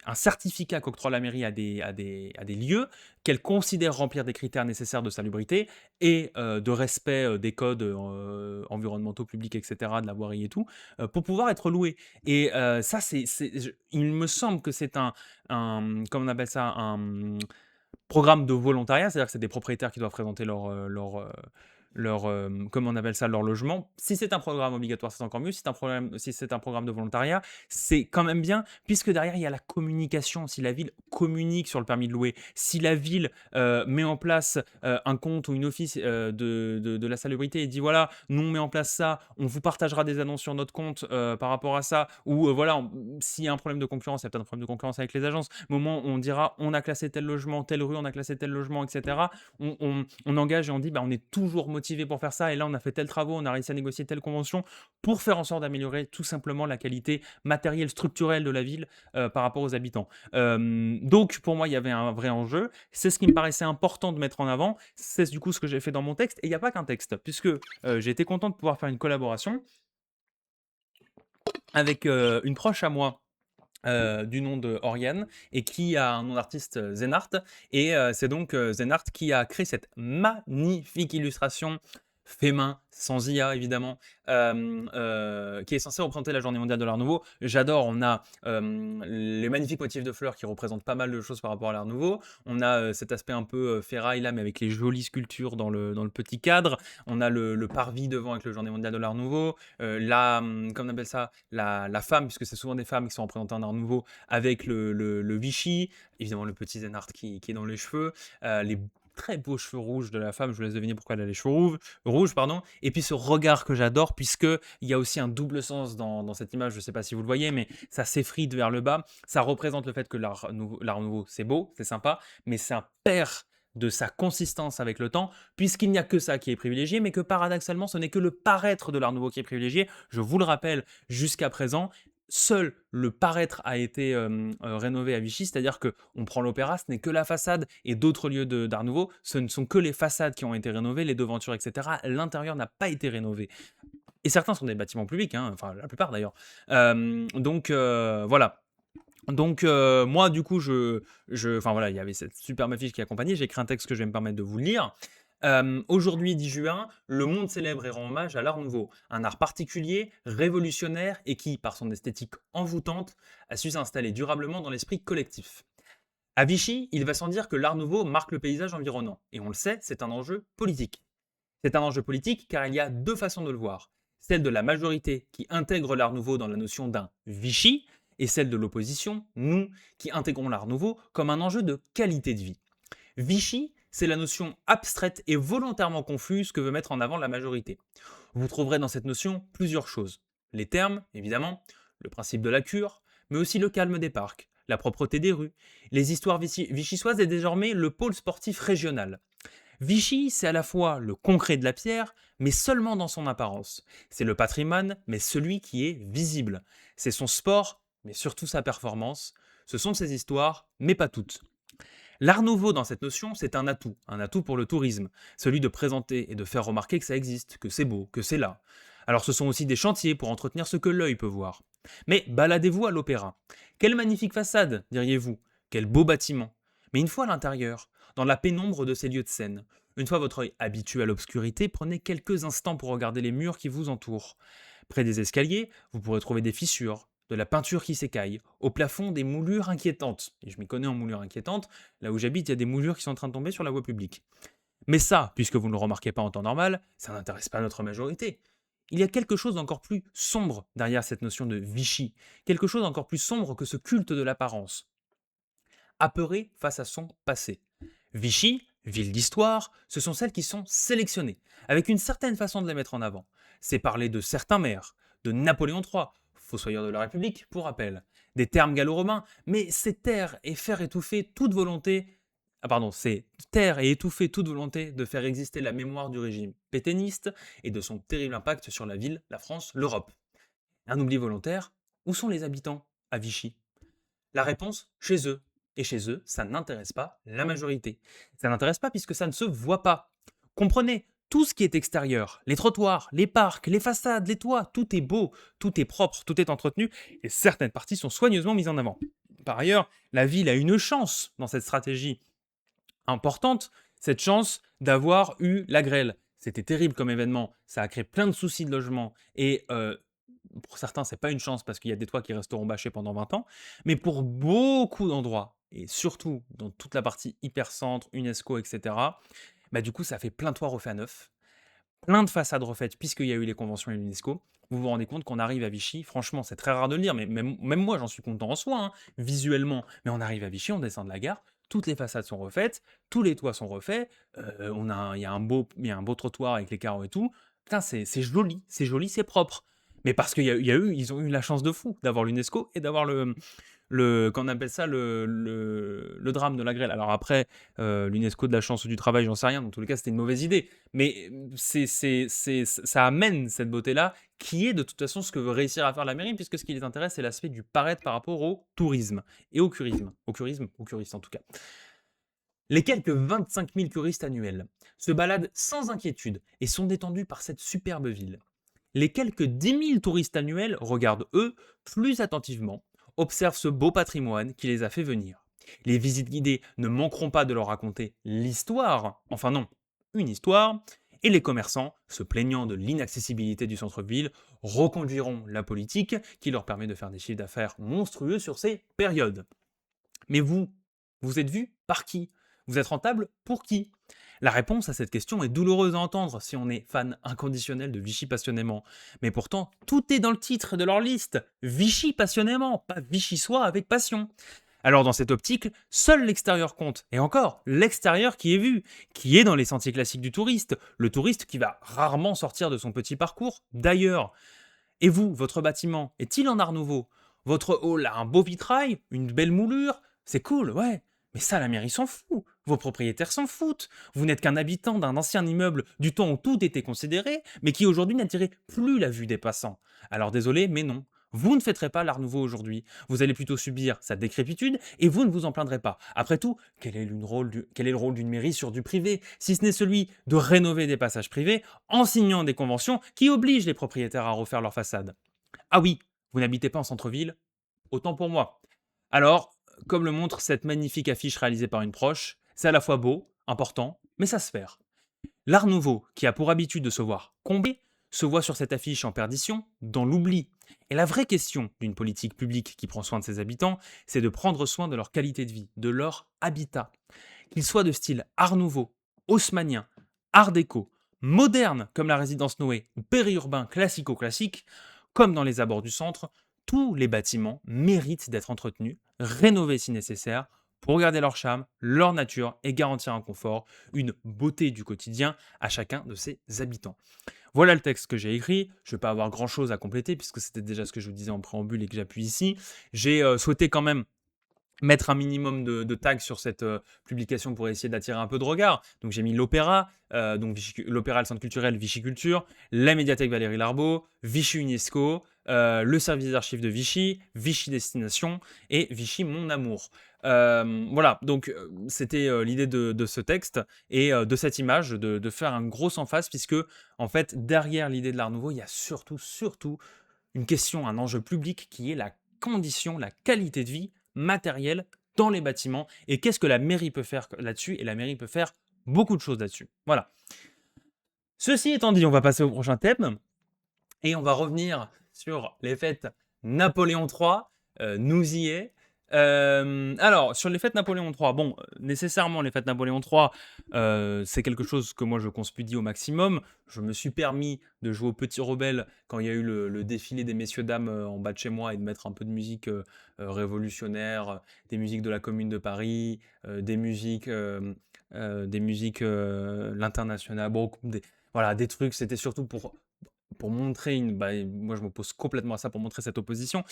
un certificat qu'octroie la mairie à des lieux qu'elle considère remplir des critères nécessaires de salubrité et de respect des codes environnementaux publics, etc., de la voirie et tout, pour pouvoir être loué. Et ça, il me semble que c'est comment on appelle ça, un programme de volontariat, c'est-à-dire que c'est des propriétaires qui doivent présenter comment on appelle ça, leur logement. Si c'est un programme obligatoire, c'est encore mieux. Si c'est un programme de volontariat, c'est quand même bien, puisque derrière, il y a la communication. Si la ville communique sur le permis de louer, si la ville met en place un compte ou une office de la salubrité et dit voilà, nous on met en place ça, on vous partagera des annonces sur notre compte par rapport à ça, ou voilà, s'il y a un problème de concurrence, il y a peut-être un problème de concurrence avec les agences, au moment où on dira on a classé tel logement, telle rue, on a classé tel logement, etc. On engage et on dit bah, on est toujours motivé pour faire ça, et là on a fait tel travaux, on a réussi à négocier telle convention pour faire en sorte d'améliorer tout simplement la qualité matérielle, structurelle de la ville par rapport aux habitants. Donc pour moi il y avait un vrai enjeu, c'est ce qui me paraissait important de mettre en avant, c'est du coup ce que j'ai fait dans mon texte, et il n'y a pas qu'un texte, puisque j'ai été content de pouvoir faire une collaboration avec une proche à moi du nom de Oriane, et qui a un nom d'artiste Zenart, et c'est donc Zenart qui a créé cette magnifique illustration fait main, sans IA évidemment, qui est censée représenter la journée mondiale de l'art nouveau. J'adore, on a les magnifiques motifs de fleurs qui représentent pas mal de choses par rapport à l'art nouveau. On a cet aspect un peu ferraille là, mais avec les jolies sculptures dans le petit cadre. On a le parvis devant avec le journée mondiale de l'art nouveau. Comment on appelle ça, la femme, puisque c'est souvent des femmes qui sont représentées en art nouveau, avec le Vichy, évidemment le petit Zenart qui est dans les cheveux, les très beaux cheveux rouges de la femme, je vous laisse deviner pourquoi elle a les cheveux rouges, pardon, et puis ce regard que j'adore puisque il y a aussi un double sens dans cette image, je ne sais pas si vous le voyez, mais ça s'effrite vers le bas, ça représente le fait que l'art nouveau c'est beau, c'est sympa, mais ça perd de sa consistance avec le temps, puisqu'il n'y a que ça qui est privilégié, mais que paradoxalement, ce n'est que le paraître de l'art nouveau qui est privilégié. Je vous le rappelle, jusqu'à présent, seul le paraître a été rénové à Vichy, c'est-à-dire qu'on prend l'opéra, ce n'est que la façade et d'autres lieux d'art nouveau, ce ne sont que les façades qui ont été rénovées, les devantures, etc. L'intérieur n'a pas été rénové. Et certains sont des bâtiments publics, hein, enfin la plupart d'ailleurs. Voilà. Donc, moi, du coup, enfin voilà, il y avait cette superbe affiche qui accompagnait. J'ai écrit un texte que je vais me permettre de vous lire. Aujourd'hui, 10 juin, le monde célèbre et rend hommage à l'Art Nouveau, un art particulier, révolutionnaire et qui, par son esthétique envoûtante, a su s'installer durablement dans l'esprit collectif. À Vichy, il va sans dire que l'Art Nouveau marque le paysage environnant. Et on le sait, c'est un enjeu politique. C'est un enjeu politique car il y a deux façons de le voir. Celle de la majorité qui intègre l'Art Nouveau dans la notion d'un Vichy, et celle de l'opposition, nous, qui intégrons l'Art Nouveau comme un enjeu de qualité de vie. Vichy, c'est la notion abstraite et volontairement confuse que veut mettre en avant la majorité. Vous trouverez dans cette notion plusieurs choses. Les termes, évidemment, le principe de la cure, mais aussi le calme des parcs, la propreté des rues, les histoires vichysoises et désormais le pôle sportif régional. Vichy, c'est à la fois le concret de la pierre, mais seulement dans son apparence. C'est le patrimoine, mais celui qui est visible. C'est son sport, mais surtout sa performance. Ce sont ses histoires, mais pas toutes. L'art nouveau dans cette notion, c'est un atout pour le tourisme, celui de présenter et de faire remarquer que ça existe, que c'est beau, que c'est là. Alors ce sont aussi des chantiers pour entretenir ce que l'œil peut voir. Mais baladez-vous à l'opéra. Quelle magnifique façade, diriez-vous. Quel beau bâtiment. Mais une fois à l'intérieur, dans la pénombre de ces lieux de scène, une fois votre œil habitué à l'obscurité, prenez quelques instants pour regarder les murs qui vous entourent. Près des escaliers, vous pourrez trouver des fissures, de la peinture qui s'écaille, au plafond des moulures inquiétantes. Et je m'y connais en moulures inquiétantes, là où j'habite, il y a des moulures qui sont en train de tomber sur la voie publique. Mais ça, puisque vous ne le remarquez pas en temps normal, ça n'intéresse pas notre majorité. Il y a quelque chose d'encore plus sombre derrière cette notion de Vichy, quelque chose d'encore plus sombre que ce culte de l'apparence. Apeuré face à son passé. Vichy, ville d'histoire, ce sont celles qui sont sélectionnées, avec une certaine façon de les mettre en avant. C'est parler de certains maires, de Napoléon III, fossoyeur de la République, pour rappel, des termes gallo-romains, mais c'est taire et faire étouffer toute volonté. Ah pardon, c'est taire et étouffer toute volonté de faire exister la mémoire du régime pétainiste et de son terrible impact sur la ville, la France, l'Europe. Un oubli volontaire, où sont les habitants à Vichy? La réponse, chez eux. Et chez eux, ça n'intéresse pas la majorité. Ça n'intéresse pas puisque ça ne se voit pas. Comprenez, tout ce qui est extérieur, les trottoirs, les parcs, les façades, les toits, tout est beau, tout est propre, tout est entretenu, et certaines parties sont soigneusement mises en avant. Par ailleurs, la ville a une chance dans cette stratégie importante, cette chance d'avoir eu la grêle. C'était terrible comme événement, ça a créé plein de soucis de logement, et pour certains, c'est pas une chance parce qu'il y a des toits qui resteront bâchés pendant 20 ans, mais pour beaucoup d'endroits, et surtout dans toute la partie hypercentre, UNESCO, etc., bah du coup, ça fait plein de toits refaits à neuf, plein de façades refaites puisqu'il y a eu les conventions et l'UNESCO. Vous vous rendez compte qu'on arrive à Vichy, franchement, c'est très rare de le dire, mais même moi, j'en suis content en soi, hein, visuellement. Mais on arrive à Vichy, on descend de la gare, toutes les façades sont refaites, tous les toits sont refaits, il y a un beau trottoir avec les carreaux et tout. Putain, c'est joli, c'est propre. Mais parce ils ont eu la chance de fou d'avoir l'UNESCO et d'avoir qu'on appelle ça le drame de la grêle. Alors après, l'UNESCO de la chance ou du travail, j'en sais rien. Dans tous les cas, c'était une mauvaise idée. Mais ça amène cette beauté-là, qui est de toute façon ce que veut réussir à faire la mairie, puisque ce qui les intéresse, c'est l'aspect du paraître par rapport au tourisme et au curisme. Au curistes en tout cas. Les quelques 25 000 curistes annuels se baladent sans inquiétude et sont détendus par cette superbe ville. Les quelques 10 000 touristes annuels regardent, eux, plus attentivement, observent ce beau patrimoine qui les a fait venir. Les visites guidées ne manqueront pas de leur raconter l'histoire, enfin non, une histoire, et les commerçants, se plaignant de l'inaccessibilité du centre-ville, reconduiront la politique qui leur permet de faire des chiffres d'affaires monstrueux sur ces périodes. Mais vous êtes vu par qui? Vous êtes rentable pour qui? La réponse à cette question est douloureuse à entendre si on est fan inconditionnel de Vichy passionnément. Mais pourtant, tout est dans le titre de leur liste. Vichy passionnément, pas Vichy soi avec passion. Alors dans cette optique, seul l'extérieur compte, et encore, l'extérieur qui est vu, qui est dans les sentiers classiques du touriste, le touriste qui va rarement sortir de son petit parcours. D'ailleurs, et vous, votre bâtiment, est-il en art nouveau? Votre hall a un beau vitrail, une belle moulure? C'est cool, ouais. Mais ça, la mairie s'en fout. Vos propriétaires s'en foutent. Vous n'êtes qu'un habitant d'un ancien immeuble du temps où tout était considéré, mais qui aujourd'hui n'attirait plus la vue des passants. Alors désolé, mais non. Vous ne fêterez pas l'art nouveau aujourd'hui. Vous allez plutôt subir sa décrépitude et vous ne vous en plaindrez pas. Après tout, quel est le rôle d'une mairie sur du privé, si ce n'est celui de rénover des passages privés en signant des conventions qui obligent les propriétaires à refaire leur façade? Ah oui, vous n'habitez pas en centre-ville? Autant pour moi. Alors, comme le montre cette magnifique affiche réalisée par une proche, c'est à la fois beau, important, mais ça se fait. L'Art nouveau, qui a pour habitude de se voir comblé, se voit sur cette affiche en perdition, dans l'oubli. Et la vraie question d'une politique publique qui prend soin de ses habitants, c'est de prendre soin de leur qualité de vie, de leur habitat. Qu'ils soient de style Art nouveau, haussmannien, Art déco, moderne comme la résidence Noé ou périurbain classico-classique, comme dans les abords du centre, tous les bâtiments méritent d'être entretenus, rénovés si nécessaire, pour garder leur charme, leur nature et garantir un confort, une beauté du quotidien à chacun de ses habitants. Voilà le texte que j'ai écrit. Je ne vais pas avoir grand-chose à compléter puisque c'était déjà ce que je vous disais en préambule et que j'appuie ici. J'ai souhaité quand même mettre un minimum de tags sur cette publication pour essayer d'attirer un peu de regard. Donc j'ai mis l'Opéra, donc l'Opéra, le Centre culturel Vichy Culture, la médiathèque Valérie Larbaud, Vichy UNESCO, le service d'archives de Vichy, Vichy Destination et Vichy Mon Amour. Voilà, donc c'était l'idée de ce texte et de cette image, de faire un gros sans face, puisque en fait, derrière l'idée de l'Art Nouveau, il y a surtout une question, un enjeu public qui est la condition, la qualité de vie matérielle dans les bâtiments. Et qu'est-ce que la mairie peut faire là-dessus? Et la mairie peut faire beaucoup de choses là-dessus. Voilà. Ceci étant dit, on va passer au prochain thème. Et on va revenir sur les fêtes Napoléon III. Nous y est. Alors, sur les fêtes Napoléon III, bon, nécessairement, les fêtes Napoléon III, c'est quelque chose que moi je conspudie au maximum. Je me suis permis de jouer au petit rebelle quand il y a eu le défilé des messieurs dames en bas de chez moi et de mettre un peu de musique révolutionnaire, des musiques de la Commune de Paris, l'international, bon, voilà, des trucs, c'était surtout pour montrer moi je m'oppose complètement à ça, pour montrer cette opposition.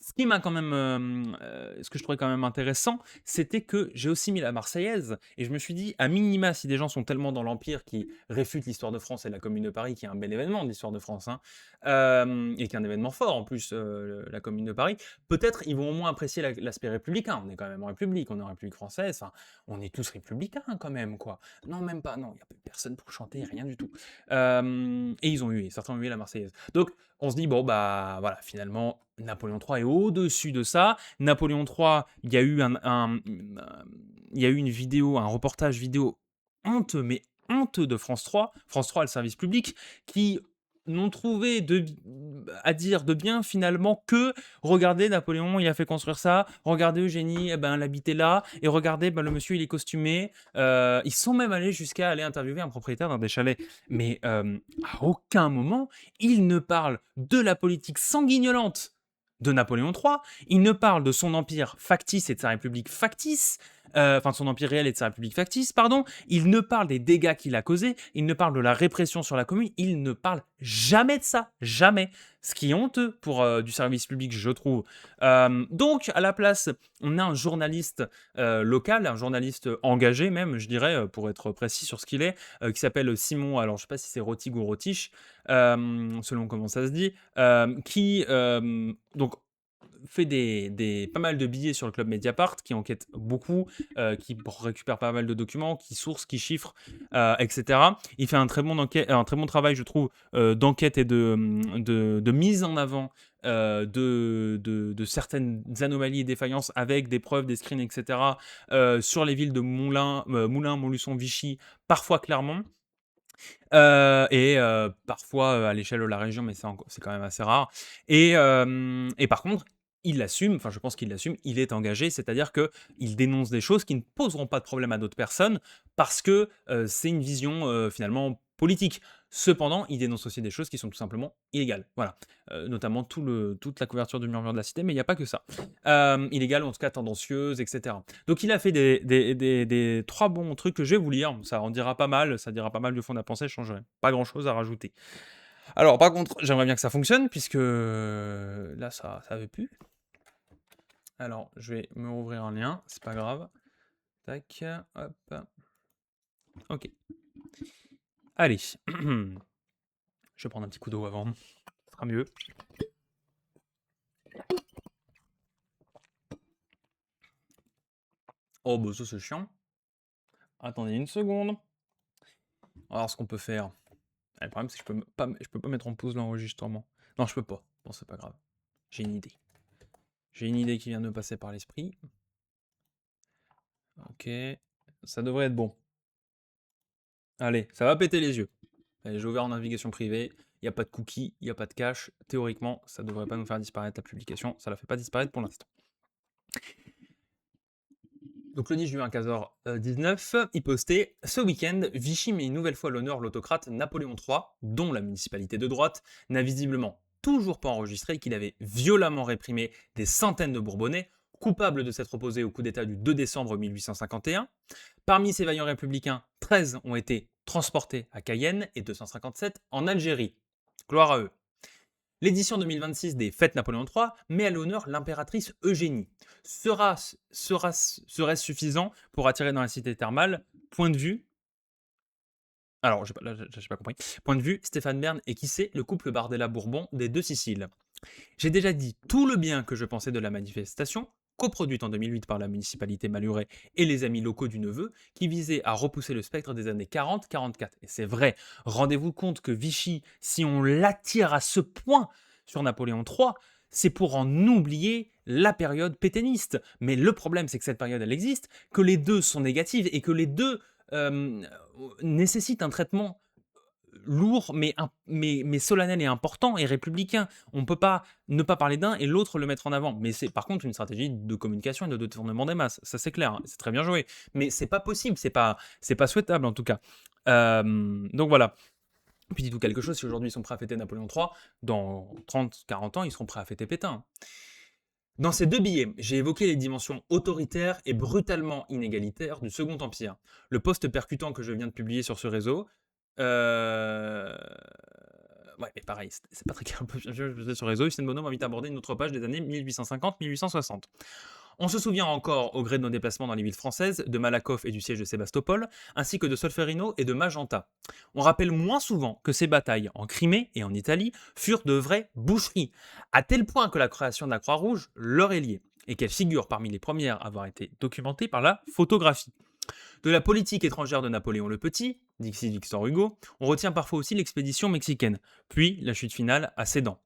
Ce qui m'a quand même, ce que je trouvais quand même intéressant, c'était que j'ai aussi mis la Marseillaise et je me suis dit, à minima, si des gens sont tellement dans l'Empire qui réfutent l'histoire de France et la Commune de Paris, qui est un bel événement de l'histoire de France, hein, et qui est un événement fort en plus, la Commune de Paris, peut-être ils vont au moins apprécier l'aspect républicain. On est quand même en République, on est en République française, enfin, on est tous républicains quand même, quoi. Non, même pas, non, il n'y a personne pour chanter, rien du tout. Et ils ont eu, certains ont eu la Marseillaise. Donc, on se dit, bon, bah voilà, finalement, Napoléon III est au-dessus de ça. Napoléon III, il y a eu il y a eu une vidéo, un reportage vidéo honteux, mais honteux de France 3, France 3, le service public, qui n'ont trouvé à dire de bien finalement que regardez, Napoléon il a fait construire ça, regardez Eugénie, eh ben, elle habitait là, et regardez, ben, le monsieur il est costumé. Ils sont même allés jusqu'à aller interviewer un propriétaire d'un des chalets, mais à aucun moment il ne parle de la politique sanguignolante de Napoléon III, il ne parle de son empire factice et de sa république factice, enfin de son empire réel et de sa république factice, pardon, il ne parle des dégâts qu'il a causés, il ne parle de la répression sur la commune, il ne parle jamais de ça, jamais. Ce qui est honteux pour du service public, je trouve. Donc, à la place, on a un journaliste local, un journaliste engagé même, je dirais, pour être précis sur ce qu'il est, qui s'appelle Simon, alors je ne sais pas si c'est Rotig ou Rotiche, selon comment ça se dit, qui donc fait pas mal de billets sur le club Mediapart, qui enquête beaucoup, qui récupère pas mal de documents, qui source, qui chiffre, etc. Il fait un très bon travail, je trouve, d'enquête et de mise en avant de certaines anomalies et défaillances avec des preuves, des screens, etc. Sur les villes de Moulins, Montluçon, Vichy, parfois Clermont. Et parfois à l'échelle de la région, mais c'est quand même assez rare. Et par contre, il l'assume, enfin je pense qu'il l'assume, il est engagé, c'est-à-dire qu'il dénonce des choses qui ne poseront pas de problème à d'autres personnes parce que c'est une vision finalement politique. Cependant, il dénonce aussi des choses qui sont tout simplement illégales. Voilà. Notamment toute la couverture du murmure de la cité, mais il n'y a pas que ça. Illégale, en tout cas tendancieuse, etc. Donc il a fait des trois bons trucs que je vais vous lire. Ça en dira pas mal, ça dira pas mal de fond à penser, je changerai pas grand chose à rajouter. Alors par contre, j'aimerais bien que ça fonctionne, puisque là ça veut plus. Alors, je vais me rouvrir un lien, c'est pas grave. Tac, hop. Ok. Allez. Je vais prendre un petit coup d'eau avant. Ça sera mieux. Oh, bah ça c'est chiant. Attendez une seconde. Alors, ce qu'on peut faire. Le problème, c'est que je peux pas mettre en pause l'enregistrement. Non, je peux pas. Bon, c'est pas grave. J'ai une idée. J'ai une idée qui vient de me passer par l'esprit. Ok. Ça devrait être bon. Allez, ça va péter les yeux. Allez, j'ai ouvert en navigation privée. Il n'y a pas de cookies, il n'y a pas de cache. Théoriquement, ça ne devrait pas nous faire disparaître la publication. Ça ne la fait pas disparaître pour l'instant. Donc le 10 juin 15h19, il postait « Ce week-end, Vichy met une nouvelle fois à l'honneur l'autocrate Napoléon III, dont la municipalité de droite n'a visiblement toujours pas enregistré qu'il avait violemment réprimé des centaines de Bourbonnais coupables de s'être opposés au coup d'État du 2 décembre 1851. Parmi ces vaillants républicains, 13 ont été transportés à Cayenne et 257 en Algérie. Gloire à eux. L'édition 2026 des Fêtes Napoléon III met à l'honneur l'impératrice Eugénie. Serait-ce suffisant pour attirer dans la cité thermale? Point de vue. Alors, j'ai pas compris. Point de vue, Stéphane Bern et qui sait, le couple Bardella-Bourbon des deux Siciles. J'ai déjà dit tout le bien que je pensais de la manifestation, coproduite en 2008 par la municipalité Maluret et les amis locaux du neveu, qui visait à repousser le spectre des années 40-44. Et c'est vrai, rendez-vous compte que Vichy, si on l'attire à ce point sur Napoléon III, c'est pour en oublier la période pétainiste. Mais le problème, c'est que cette période, elle existe, que les deux sont négatives et que les deux nécessitent un traitement lourd, mais solennel et important et républicain. On ne peut pas ne pas parler d'un et l'autre le mettre en avant. Mais c'est par contre une stratégie de communication et de détournement des masses. Ça, c'est clair. Hein. C'est très bien joué. Mais c'est pas possible. C'est pas souhaitable, en tout cas. Donc voilà. Puis dis-tout quelque chose, si aujourd'hui ils sont prêts à fêter Napoléon III, dans 30-40 ans, ils seront prêts à fêter Pétain. Dans ces deux billets, j'ai évoqué les dimensions autoritaires et brutalement inégalitaires du Second Empire. Le post percutant que je viens de publier sur ce réseau, ouais, mais pareil, c'est pas très clair. Sur le réseau, Hussein Bono m'invite à aborder une autre page des années 1850-1860. On se souvient encore, au gré de nos déplacements dans les villes françaises, de Malakoff et du siège de Sébastopol, ainsi que de Solferino et de Magenta. On rappelle moins souvent que ces batailles en Crimée et en Italie furent de vraies boucheries, à tel point que la création de la Croix-Rouge leur est liée, et qu'elle figure parmi les premières à avoir été documentées par la photographie. De la politique étrangère de Napoléon le Petit, dixit Victor Hugo, on retient parfois aussi l'expédition mexicaine, puis la chute finale à Sedan,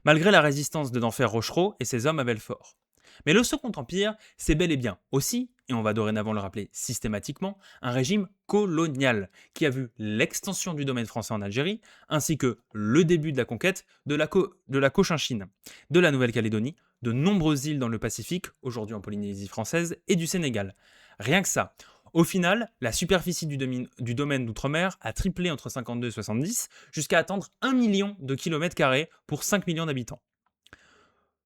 malgré la résistance de d'Enfer Rochereau et ses hommes à Belfort. Mais le Second Empire, c'est bel et bien aussi, et on va dorénavant le rappeler systématiquement, un régime colonial qui a vu l'extension du domaine français en Algérie, ainsi que le début de la conquête de la Cochinchine, de la Nouvelle-Calédonie, de nombreuses îles dans le Pacifique, aujourd'hui en Polynésie française, et du Sénégal. Rien que ça. Au final, la superficie du domaine d'outre-mer a triplé entre 52 et 70, jusqu'à atteindre 1 million de kilomètres carrés pour 5 millions d'habitants.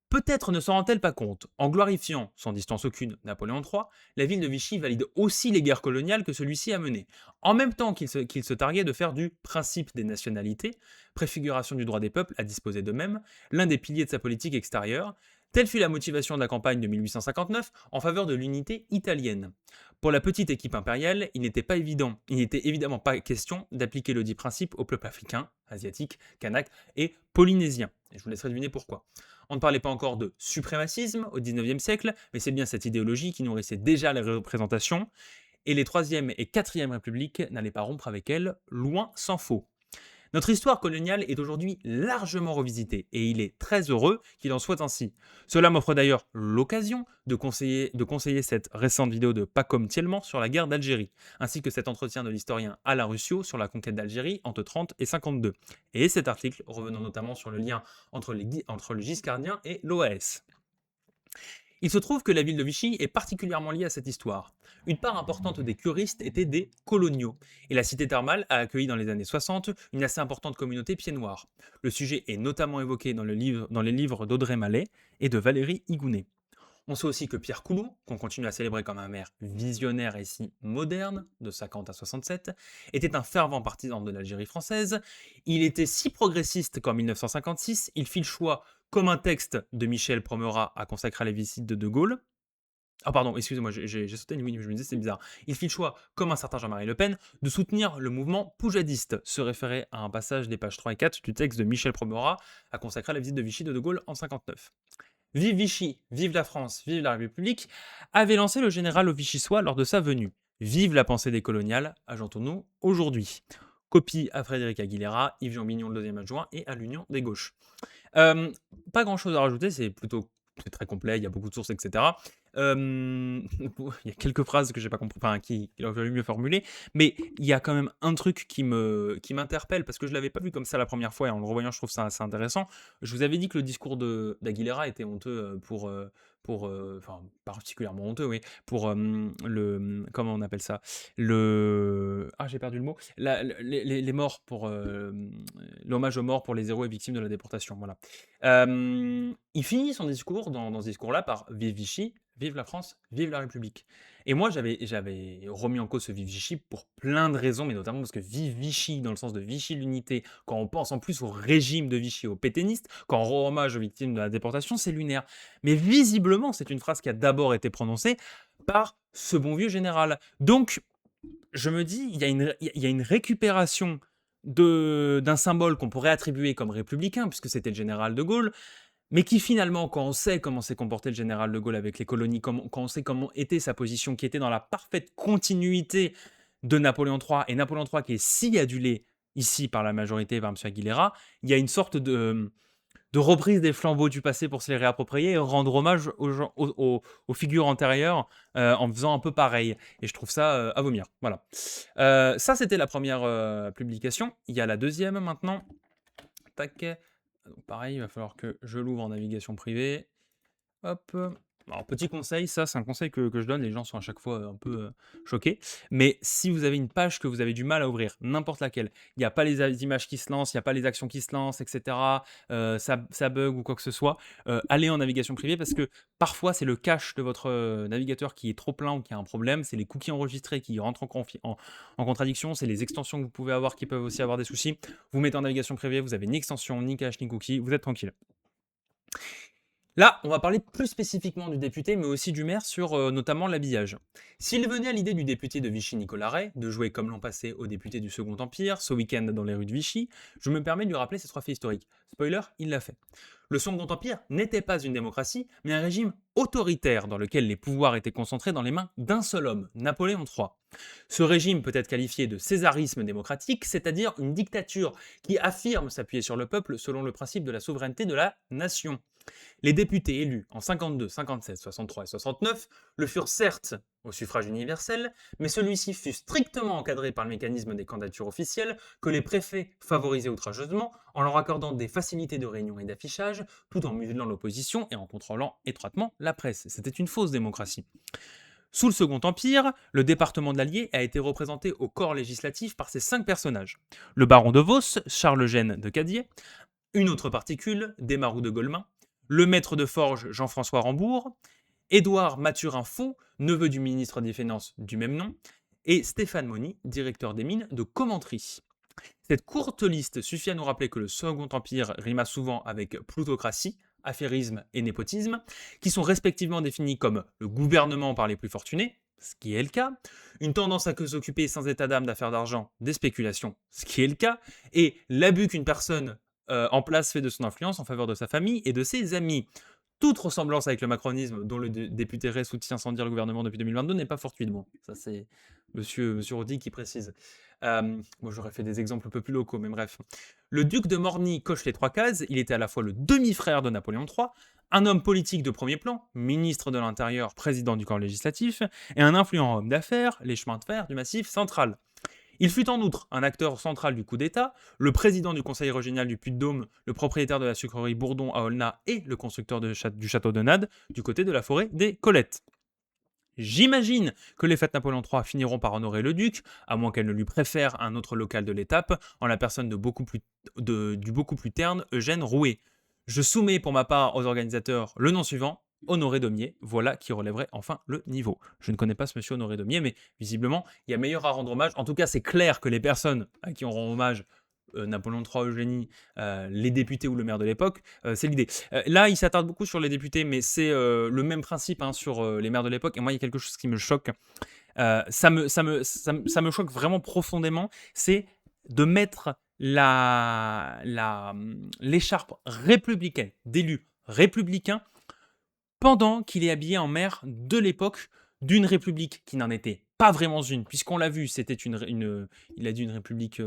Peut-être ne s'en rend-elle pas compte, en glorifiant, sans distance aucune, Napoléon III, la ville de Vichy valide aussi les guerres coloniales que celui-ci a menées, en même temps qu'il se targuait de faire du principe des nationalités, préfiguration du droit des peuples à disposer d'eux-mêmes, l'un des piliers de sa politique extérieure. Telle fut la motivation de la campagne de 1859 en faveur de l'unité italienne. Pour la petite équipe impériale, il n'était évidemment pas question d'appliquer le dit principe aux peuples africains, asiatiques, kanaks et polynésiens. Et je vous laisserai deviner pourquoi. On ne parlait pas encore de suprémacisme au XIXe siècle, mais c'est bien cette idéologie qui nourrissait déjà les représentations, et les 3e et 4e républiques n'allaient pas rompre avec elle, loin s'en faut. Notre histoire coloniale est aujourd'hui largement revisitée, et il est très heureux qu'il en soit ainsi. Cela m'offre d'ailleurs l'occasion de conseiller cette récente vidéo de Pacom Thielman sur la guerre d'Algérie, ainsi que cet entretien de l'historien Alain Ruscio sur la conquête d'Algérie entre 30 et 52, et cet article revenant notamment sur le lien entre le giscardien et l'OAS. Il se trouve que la ville de Vichy est particulièrement liée à cette histoire. Une part importante des curistes étaient des coloniaux, et la cité thermale a accueilli dans les années 60 une assez importante communauté pieds noirs. Le sujet est notamment évoqué dans les livres d'Audrey Mallet et de Valérie Higounet. On sait aussi que Pierre Coulon, qu'on continue à célébrer comme un maire visionnaire et si moderne, de 50 à 67, était un fervent partisan de l'Algérie française. Il était si progressiste qu'en 1956, il fit le choix, comme un texte de Michel Promerat a consacré à la visite de De Gaulle. Ah pardon, excusez-moi, j'ai sauté une ligne, je me disais c'est bizarre. Il fit le choix, comme un certain Jean-Marie Le Pen, de soutenir le mouvement poujadiste, se référer à un passage des pages 3 et 4 du texte de Michel Promerat a consacré à la visite de Vichy de Gaulle en 59. Vive Vichy, vive la France, vive la République, avait lancé le général vichysois lors de sa venue. Vive la pensée décoloniale, ajoutons-nous aujourd'hui. Copie à Frédéric Aguilera, Yves-Jean Bignon, le deuxième adjoint, et à l'Union des gauches. Euh, Pas grand-chose à rajouter, c'est très complet, il y a beaucoup de sources, etc. Il y a quelques phrases que j'ai pas compris, enfin, qu'il aurait fallu mieux formuler, mais il y a quand même un truc qui m'interpelle, parce que je l'avais pas vu comme ça la première fois, et en le revoyant, je trouve ça assez intéressant. Je vous avais dit que le discours d'Aguilera était honteux enfin, particulièrement honteux, oui, pour comment on appelle ça? J'ai perdu le mot. Les morts l'hommage aux morts pour les héros et victimes de la déportation, voilà. Il finit son discours dans ce discours-là par Vive Vichy, vive la France, vive la République. Et moi, j'avais remis en cause ce Vive Vichy pour plein de raisons, mais notamment parce que Vive Vichy, dans le sens de Vichy l'unité, quand on pense en plus au régime de Vichy, aux pétainistes, quand on rend hommage aux victimes de la déportation, c'est lunaire. Mais visiblement, c'est une phrase qui a d'abord été prononcée par ce bon vieux général. Donc, je me dis, il y a une récupération d'un symbole qu'on pourrait attribuer comme républicain, puisque c'était le général de Gaulle, mais qui finalement, quand on sait comment s'est comporté le général de Gaulle avec les colonies, quand on sait comment était sa position, qui était dans la parfaite continuité de Napoléon III, et Napoléon III qui est si adulé ici par la majorité, par M. Aguilera, il y a une sorte de reprise des flambeaux du passé pour se les réapproprier et rendre hommage aux figures antérieures en faisant un peu pareil. Et je trouve ça à vomir. Voilà. Ça, c'était la première publication. Il y a la deuxième maintenant. Tac. Donc, pareil, il va falloir que je l'ouvre en navigation privée. Hop. Alors, petit conseil, ça c'est un conseil que je donne, les gens sont à chaque fois un peu choqués. Mais si vous avez une page que vous avez du mal à ouvrir, n'importe laquelle, il n'y a pas les images qui se lancent, il n'y a pas les actions qui se lancent, etc. Ça bug ou quoi que ce soit, allez en navigation privée parce que parfois c'est le cache de votre navigateur qui est trop plein ou qui a un problème, c'est les cookies enregistrés qui rentrent en contradiction, c'est les extensions que vous pouvez avoir qui peuvent aussi avoir des soucis. Vous mettez en navigation privée, vous avez ni extension, ni cache, ni cookie, vous êtes tranquille. Là, on va parler plus spécifiquement du député, mais aussi du maire sur notamment l'habillage. S'il venait à l'idée du député de Vichy Nicolas Ray, de jouer comme l'an passé au député du Second Empire, ce week-end dans les rues de Vichy, je me permets de lui rappeler ces trois faits historiques. Spoiler, il l'a fait. Le Second Empire n'était pas une démocratie, mais un régime autoritaire dans lequel les pouvoirs étaient concentrés dans les mains d'un seul homme, Napoléon III. Ce régime peut être qualifié de césarisme démocratique, c'est-à-dire une dictature qui affirme s'appuyer sur le peuple selon le principe de la souveraineté de la nation. Les députés élus en 52, 57, 63 et 69 le furent certes au suffrage universel, mais celui-ci fut strictement encadré par le mécanisme des candidatures officielles que les préfets favorisaient outrageusement en leur accordant des facilités de réunion et d'affichage, tout en muselant l'opposition et en contrôlant étroitement la presse. C'était une fausse démocratie. Sous le Second Empire, le département de l'Allier a été représenté au corps législatif par ces 5 personnages. Le baron de Vos, Charles Eugène de Cadier, une autre particule, Desmarous de Golemin, le maître de forge Jean-François Rambourg, Édouard Mathurin-Faux, neveu du ministre des Finances du même nom, et Stéphane Mony, directeur des mines de Commentry. Cette courte liste suffit à nous rappeler que le Second Empire rima souvent avec plutocratie, affairisme et népotisme, qui sont respectivement définis comme le gouvernement par les plus fortunés, ce qui est le cas, une tendance à s'occuper sans état d'âme d'affaires d'argent, des spéculations, ce qui est le cas, et l'abus qu'une personne en place fait de son influence en faveur de sa famille et de ses amis. Toute ressemblance avec le macronisme, dont le député Ray soutient sans dire le gouvernement depuis 2022, n'est pas fortuite. Bon, ça c'est monsieur Rodi qui précise. Moi j'aurais fait des exemples un peu plus locaux, mais bref. Le duc de Morny coche les 3 cases, il était à la fois le demi-frère de Napoléon III, un homme politique de premier plan, ministre de l'Intérieur, président du corps législatif, et un influent homme d'affaires, les chemins de fer du Massif central. Il fut en outre un acteur central du coup d'État, le président du conseil régional du Puy-de-Dôme, le propriétaire de la sucrerie Bourdon à Aulnat et le constructeur du château de Nade du côté de la forêt des Colettes. J'imagine que les fêtes Napoléon III finiront par honorer le duc, à moins qu'elle ne lui préfère un autre local de l'étape, en la personne du beaucoup plus terne Eugène Rouet. Je soumets pour ma part aux organisateurs le nom suivant, Honoré Daumier, voilà qui relèverait enfin le niveau. Je ne connais pas ce monsieur Honoré Daumier, mais visiblement, il y a meilleur à rendre hommage. En tout cas, c'est clair que les personnes à qui on rend hommage, Napoléon III, Eugénie, les députés ou le maire de l'époque, c'est l'idée. Là, il s'attarde beaucoup sur les députés, mais c'est le même principe hein, sur les maires de l'époque. Et moi, il y a quelque chose qui me choque. Ça me choque vraiment profondément, c'est de mettre l'écharpe républicaine d'élu républicain pendant qu'il est habillé en maire de l'époque d'une république qui n'en était pas vraiment une, puisqu'on l'a vu, c'était il a dit une république,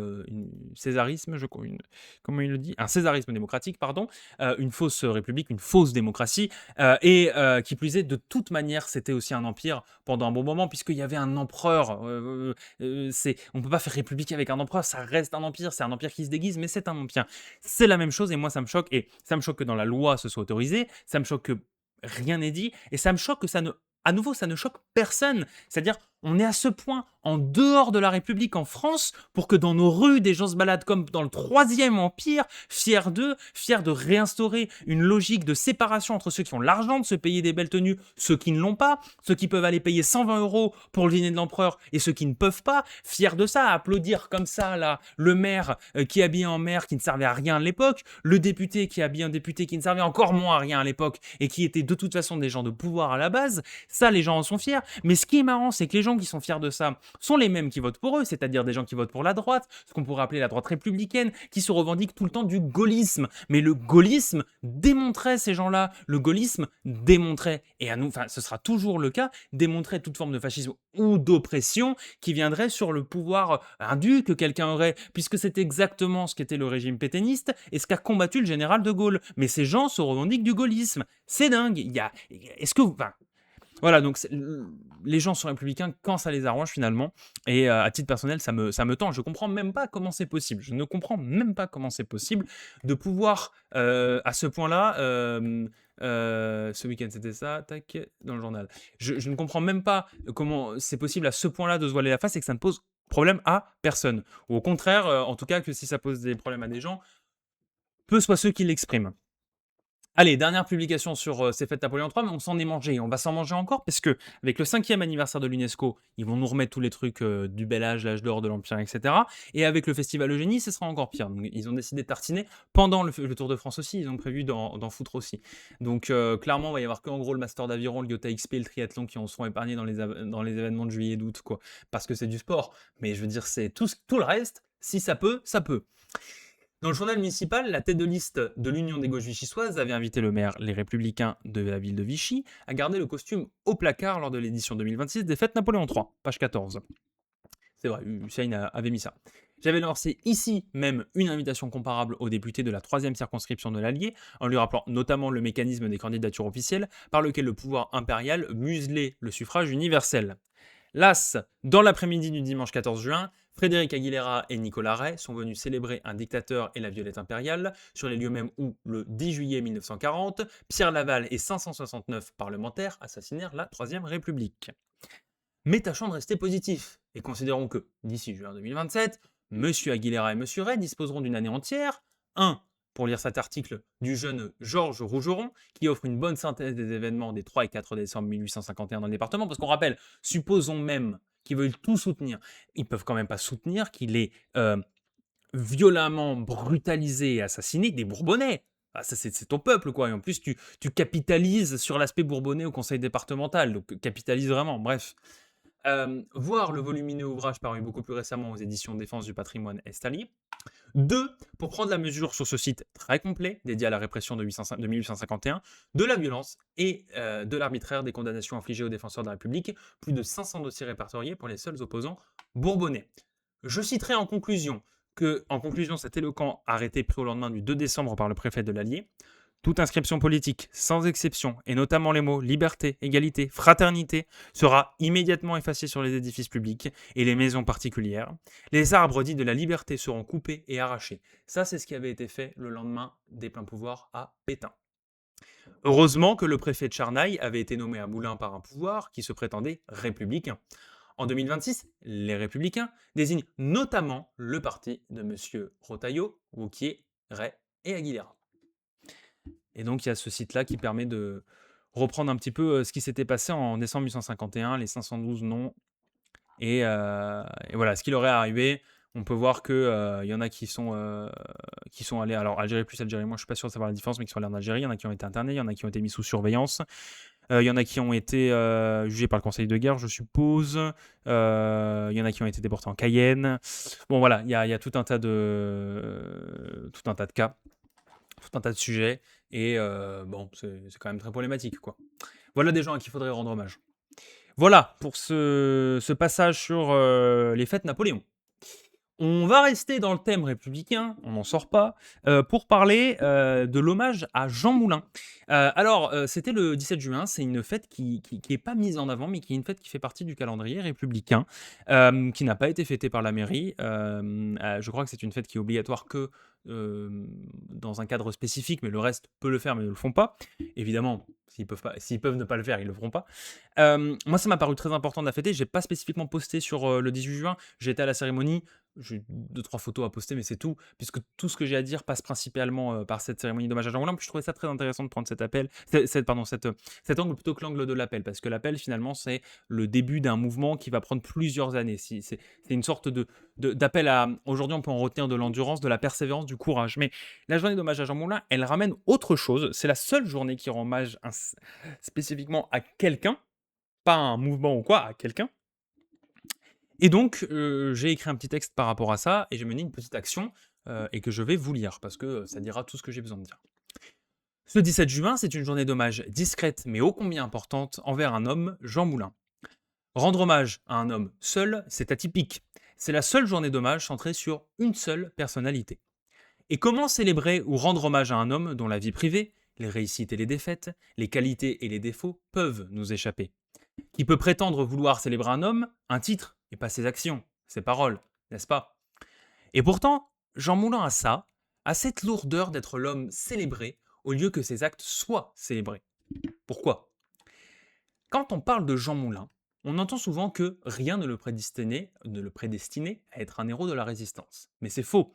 césarisme, comment il le dit, un césarisme démocratique, pardon, une fausse république, une fausse démocratie, et qui plus est, de toute manière, c'était aussi un empire pendant un bon moment, puisqu'il y avait un empereur. On ne peut pas faire république avec un empereur, ça reste un empire, c'est un empire qui se déguise, mais c'est un empire. C'est la même chose, et moi, ça me choque, et ça me choque que dans la loi, ce soit autorisé, ça me choque que rien n'est dit, et ça me choque que à nouveau, ça ne choque personne. C'est-à-dire, on est à ce point en dehors de la République en France pour que dans nos rues, des gens se baladent comme dans le Troisième Empire, fiers d'eux, fiers de réinstaurer une logique de séparation entre ceux qui ont l'argent de se payer des belles tenues, ceux qui ne l'ont pas, ceux qui peuvent aller payer 120 € pour le dîner de l'empereur et ceux qui ne peuvent pas, fiers de ça, applaudir comme ça là, le maire qui est habillé en maire qui ne servait à rien à l'époque, le député qui est habillé en député qui ne servait encore moins à rien à l'époque et qui était de toute façon des gens de pouvoir à la base. Ça, les gens en sont fiers. Mais ce qui est marrant, c'est que les gens qui sont fiers de ça sont les mêmes qui votent pour eux, c'est-à-dire des gens qui votent pour la droite, ce qu'on pourrait appeler la droite républicaine, qui se revendiquent tout le temps du gaullisme. Mais le gaullisme démontrait ces gens-là. Le gaullisme démontrait, et à nous, enfin, ce sera toujours le cas, démontrait toute forme de fascisme ou d'oppression qui viendrait sur le pouvoir indu que quelqu'un aurait, puisque c'est exactement ce qu'était le régime pétainiste et ce qu'a combattu le général de Gaulle. Mais ces gens se revendiquent du gaullisme. C'est dingue. Est-ce que vous... Enfin, voilà, donc les gens sont républicains quand ça les arrange finalement. Et à titre personnel, ça me tend. Je comprends même pas comment c'est possible. Je ne comprends même pas comment c'est possible de pouvoir, à ce point-là, ce week-end c'était ça, tac, dans le journal. Je ne comprends même pas comment c'est possible à ce point-là de se voiler la face et que ça ne pose problème à personne. Ou au contraire, en tout cas, que si ça pose des problèmes à des gens, peu soient ceux qui l'expriment. Allez, dernière publication sur ces fêtes Napoléon III, mais on s'en est mangé. On va s'en manger encore parce que avec le 5e anniversaire de l'UNESCO, ils vont nous remettre tous les trucs du bel âge, l'âge d'or de l'Empire, etc. Et avec le festival Eugénie, ce sera encore pire. Donc, ils ont décidé de tartiner pendant le Tour de France aussi. Ils ont prévu d'en foutre aussi. Donc clairement, il va y avoir qu'en gros le Master d'Aviron, le Iota XP et le triathlon qui en seront épargnés dans les événements de juillet et d'août, quoi. Parce que c'est du sport. Mais je veux dire, c'est tout le reste. Si ça peut, ça peut. Dans le journal municipal, la tête de liste de l'Union des gauches vichysoises avait invité le maire Les Républicains de la ville de Vichy à garder le costume au placard lors de l'édition 2026 des fêtes Napoléon III, page 14. C'est vrai, Hussein avait mis ça. J'avais lancé ici même une invitation comparable aux députés de la 3e circonscription de l'Allier, en lui rappelant notamment le mécanisme des candidatures officielles par lequel le pouvoir impérial muselait le suffrage universel. Las, dans l'après-midi du dimanche 14 juin, Frédéric Aguilera et Nicolas Ray sont venus célébrer un dictateur et la violette impériale sur les lieux mêmes où, le 10 juillet 1940, Pierre Laval et 569 parlementaires assassinèrent la Troisième République. Mais tâchons de rester positifs et considérons que, d'ici juin 2027, M. Aguilera et M. Ray disposeront d'une année entière, 1. Pour lire cet article du jeune Georges Rougeron, qui offre une bonne synthèse des événements des 3 et 4 décembre 1851 dans le département, parce qu'on rappelle, supposons même qu'ils veulent tout soutenir, ils peuvent quand même pas soutenir qu'il est violemment brutalisé et assassiné des Bourbonnais. Ah, ça, c'est ton peuple, quoi. Et en plus, tu capitalises sur l'aspect bourbonnais au conseil départemental, donc capitalise vraiment, bref. Voir le volumineux ouvrage paru beaucoup plus récemment aux éditions Défense du patrimoine Estali. 2. Pour prendre la mesure sur ce site très complet, dédié à la répression de 1851, de la violence et de l'arbitraire des condamnations infligées aux défenseurs de la République, plus de 500 dossiers répertoriés pour les seuls opposants bourbonnais. Je citerai en conclusion cet éloquent arrêté pris au lendemain du 2 décembre par le préfet de l'Allier, Toute inscription politique, sans exception, et notamment les mots liberté, égalité, fraternité, sera immédiatement effacée sur les édifices publics et les maisons particulières. Les arbres dits de la liberté seront coupés et arrachés. Ça, c'est ce qui avait été fait le lendemain des pleins pouvoirs à Pétain. Heureusement que le préfet de Charnaï avait été nommé à Moulins par un pouvoir qui se prétendait républicain. En 2026, les Républicains désignent notamment le parti de M. Rotaillot, Wauquiez, Ray et Aguilera. Et donc il y a ce site-là qui permet de reprendre un petit peu ce qui s'était passé en décembre 1851, les 512 noms, et voilà, ce qui leur est arrivé. On peut voir qu'il y en a qui sont allés, alors Algérie plus Algérie moins, je suis pas sûr de savoir la différence, mais qui sont allés en Algérie, il y en a qui ont été internés, il y en a qui ont été mis sous surveillance. Il y en a qui ont été jugés par le Conseil de guerre, je suppose. Il y en a qui ont été déportés en Cayenne. Bon, voilà, il y a tout un tas de cas, tout un tas de sujets. Et bon, c'est quand même très problématique, quoi. Voilà des gens à qui il faudrait rendre hommage. Voilà pour ce passage sur les fêtes Napoléon. On va rester dans le thème républicain, on n'en sort pas, pour parler de l'hommage à Jean Moulin. Alors, c'était le 17 juin, c'est une fête qui est pas mise en avant, mais qui est une fête qui fait partie du calendrier républicain, qui n'a pas été fêtée par la mairie. Je crois que c'est une fête qui est obligatoire que dans un cadre spécifique, mais le reste peut le faire, mais ne le font pas. Évidemment, s'ils peuvent ne pas le faire, ils le feront pas. Moi, ça m'a paru très important de la fêter. J'ai pas spécifiquement posté sur le 18 juin. J'ai été à la cérémonie. J'ai 2-3 photos à poster, mais c'est tout, puisque tout ce que j'ai à dire passe principalement par cette cérémonie d'hommage à Jean Moulin. Puis je trouvais ça très intéressant de prendre cet appel, cet angle plutôt que l'angle de l'appel, parce que l'appel, finalement, c'est le début d'un mouvement qui va prendre plusieurs années. C'est une sorte d'appel à. Aujourd'hui, on peut en retenir de l'endurance, de la persévérance, du courage. Mais la journée d'hommage à Jean Moulin, elle ramène autre chose. C'est la seule journée qui rend hommage spécifiquement à quelqu'un, pas à un mouvement ou quoi, à quelqu'un. Et donc, j'ai écrit un petit texte par rapport à ça, et j'ai mené une petite action, et que je vais vous lire, parce que ça dira tout ce que j'ai besoin de dire. Ce 17 juin, c'est une journée d'hommage discrète, mais ô combien importante, envers un homme, Jean Moulin. Rendre hommage à un homme seul, c'est atypique. C'est la seule journée d'hommage centrée sur une seule personnalité. Et comment célébrer ou rendre hommage à un homme dont la vie privée, les réussites et les défaites, les qualités et les défauts peuvent nous échapper? Qui peut prétendre vouloir célébrer un homme, un titre, et pas ses actions, ses paroles, n'est-ce pas? Et pourtant, Jean Moulin a ça, a cette lourdeur d'être l'homme célébré au lieu que ses actes soient célébrés. Pourquoi? Quand on parle de Jean Moulin, on entend souvent que rien ne le prédestinait à être un héros de la résistance. Mais c'est faux.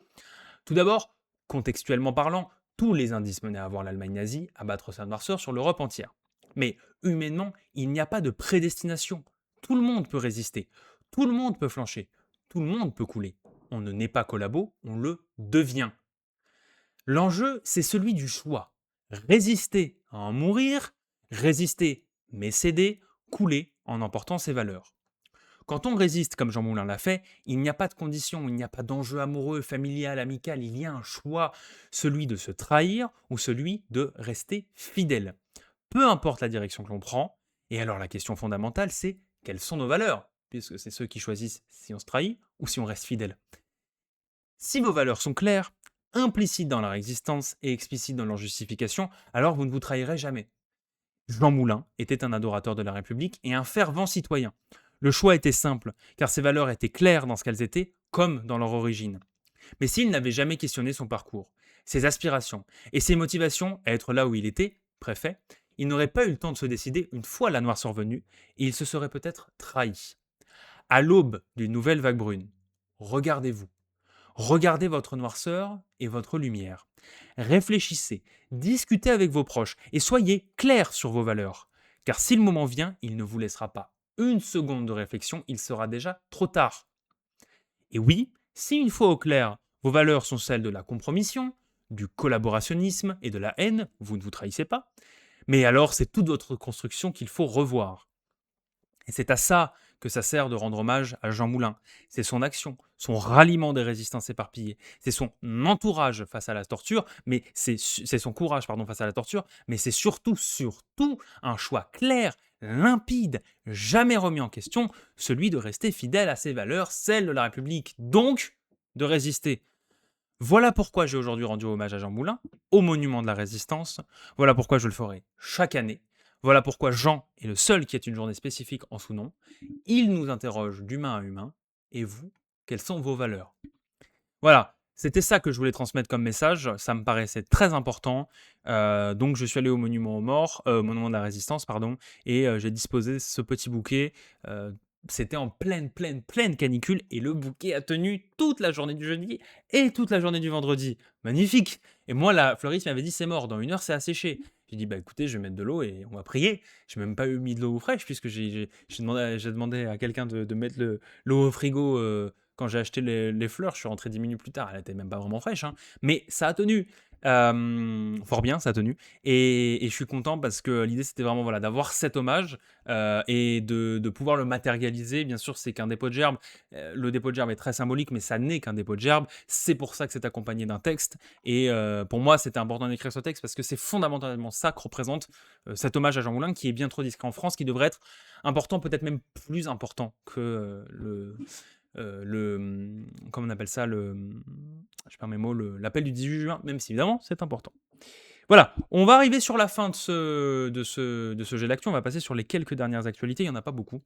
Tout d'abord, contextuellement parlant, tous les indices menaient à voir l'Allemagne nazie abattre sa noirceur sur l'Europe entière. Mais humainement, il n'y a pas de prédestination. Tout le monde peut résister, tout le monde peut flancher, tout le monde peut couler. On ne naît pas collabo, on le devient. L'enjeu, c'est celui du choix. Résister à en mourir, résister mais céder, couler en emportant ses valeurs. Quand on résiste comme Jean Moulin l'a fait, il n'y a pas de condition, il n'y a pas d'enjeu amoureux, familial, amical, il y a un choix, celui de se trahir ou celui de rester fidèle. Peu importe la direction que l'on prend, et alors la question fondamentale c'est quelles sont nos valeurs, puisque c'est ceux qui choisissent si on se trahit ou si on reste fidèle. Si vos valeurs sont claires, implicites dans leur existence et explicites dans leur justification, alors vous ne vous trahirez jamais. Jean Moulin était un adorateur de la République et un fervent citoyen. Le choix était simple, car ses valeurs étaient claires dans ce qu'elles étaient, comme dans leur origine. Mais s'il n'avait jamais questionné son parcours, ses aspirations et ses motivations à être là où il était, préfet, il n'aurait pas eu le temps de se décider une fois la noirceur venue, et il se serait peut-être trahi. À l'aube d'une nouvelle vague brune, regardez-vous. Regardez votre noirceur et votre lumière. Réfléchissez, discutez avec vos proches et soyez clairs sur vos valeurs. Car si le moment vient, il ne vous laissera pas une seconde de réflexion, il sera déjà trop tard. Et oui, si une fois au clair, vos valeurs sont celles de la compromission, du collaborationnisme et de la haine, vous ne vous trahissez pas, mais alors c'est toute votre construction qu'il faut revoir. Et c'est à ça que ça sert de rendre hommage à Jean Moulin. C'est son action, son ralliement des résistances éparpillées, c'est son entourage face à la torture, mais c'est son courage face à la torture, mais c'est surtout un choix clair, limpide, jamais remis en question, celui de rester fidèle à ses valeurs, celles de la République, donc de résister. Voilà pourquoi j'ai aujourd'hui rendu hommage à Jean Moulin, au monument de la Résistance. Voilà pourquoi je le ferai chaque année. Voilà pourquoi Jean est le seul qui ait une journée spécifique en son nom. Il nous interroge d'humain à humain. Et vous, quelles sont vos valeurs? Voilà, c'était ça que je voulais transmettre comme message. Ça me paraissait très important. Donc je suis allé au monument aux morts, au monument de la Résistance, pardon, et j'ai disposé ce petit bouquet. Heu, C'était en pleine canicule et le bouquet a tenu toute la journée du jeudi et toute la journée du vendredi. Magnifique! Et moi, la fleuriste m'avait dit: «C'est mort, dans 1 heure, c'est asséché». J'ai dit: «Bah, écoutez, je vais mettre de l'eau et on va prier». J'ai même pas eu mis de l'eau fraîche puisque j'ai demandé à quelqu'un de mettre l'eau au frigo, quand j'ai acheté les fleurs. Je suis rentré 10 minutes plus tard, elle était même pas vraiment fraîche, hein, mais ça a tenu. Fort bien, ça a tenu. Et je suis content parce que l'idée, c'était vraiment voilà, d'avoir cet hommage et de pouvoir le matérialiser. Bien sûr, c'est qu'un dépôt de gerbe. Le dépôt de gerbe est très symbolique, mais ça n'est qu'un dépôt de gerbe. C'est pour ça que c'est accompagné d'un texte. Et pour moi, c'était important d'écrire ce texte parce que c'est fondamentalement ça que représente cet hommage à Jean Moulin, qui est bien trop discret en France, qui devrait être important, peut-être même plus important que comment on appelle ça, je perds mes mots, l'appel du 18 juin, même si évidemment c'est important. Voilà, on va arriver sur la fin de ce jet d'actu, on va passer sur les quelques dernières actualités, il n'y en a pas beaucoup.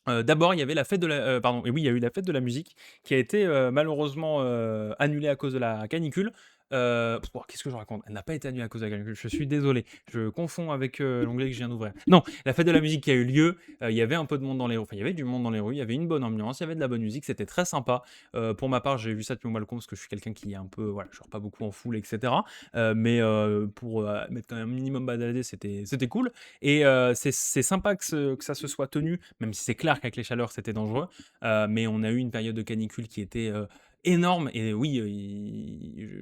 D'abord, il y avait la fête de la pardon, et oui, il y a eu la fête de la musique qui a été, malheureusement, annulée à cause de la canicule. Qu'est-ce que je raconte? Elle n'a pas été annulée à cause de la canicule, je suis désolé. Je confonds avec, l'onglet que je viens d'ouvrir. Non, la fête de la musique qui a eu lieu, il y avait un peu de monde dans les rues, enfin, il y avait du monde dans les rues, il y avait une bonne ambiance, il y avait de la bonne musique, c'était très sympa. Pour ma part, j'ai vu ça depuis mon balcon parce que je suis quelqu'un qui est un peu, voilà, je sors pas beaucoup en foule et cetera. Mais pour, m'être quand même un minimum baladé, c'était cool. Et c'est sympa que ça se soit tenu, même si c'est clair qu'avec les chaleurs, c'était dangereux. Mais on a eu une période de canicule qui était énorme. Et oui,